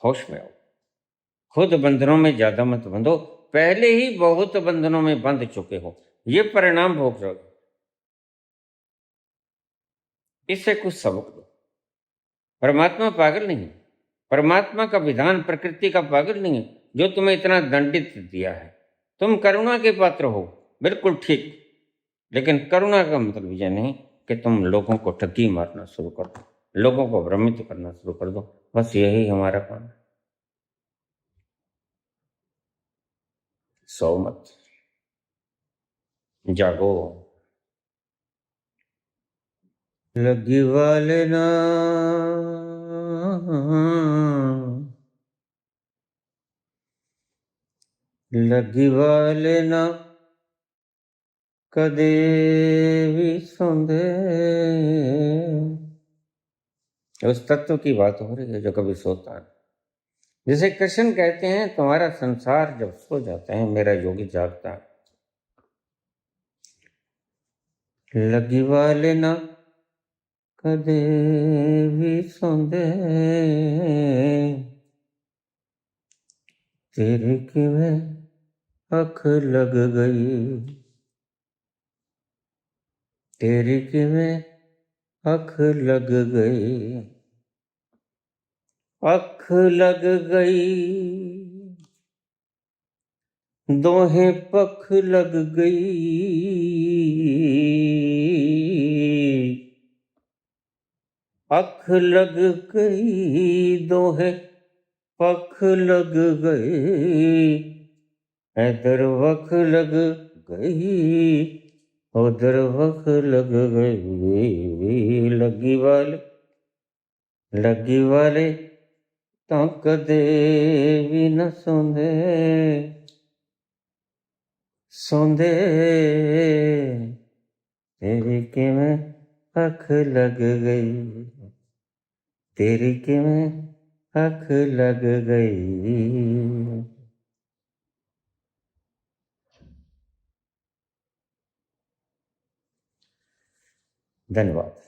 होश में आओ। खुद बंधनों में ज्यादा मत बंधो, पहले ही बहुत बंधनों में बंध चुके हो, ये परिणाम भोग रहे हो। इससे कुछ सबक दो। परमात्मा पागल नहीं है, परमात्मा का विधान प्रकृति का पागल नहीं है जो तुम्हें इतना दंडित दिया है। तुम करुणा के पात्र हो, बिल्कुल ठीक, लेकिन करुणा का मतलब यह नहीं कि तुम लोगों को ठगी मारना शुरू कर दो, लोगों को भ्रमित करना शुरू कर दो। बस यही हमारा काम है। सो मत, जागो। लगी वाले ना लगी वाले ना कदे भी सौंदे। उस तत्व की बात हो रही है जो कभी सोता है। जैसे कृष्ण कहते हैं, तुम्हारा संसार जब सो जाता है, मेरा योगी जागता है। लगी वाले ना कदे भी सौंदे, तेरे किवें अख लग गई, तेरी किवें अख लग गई, अख लग गई, दोहें पख लग गई, अख लग गई, दोहें पख लग गई, इधर वख लग गई, उधर वख लग गई। लगी वाले तो कदे भी न सौंदे, सौंदे तेरी किवें अख लग गई, तेरी किवें अख लग गई। धन्यवाद।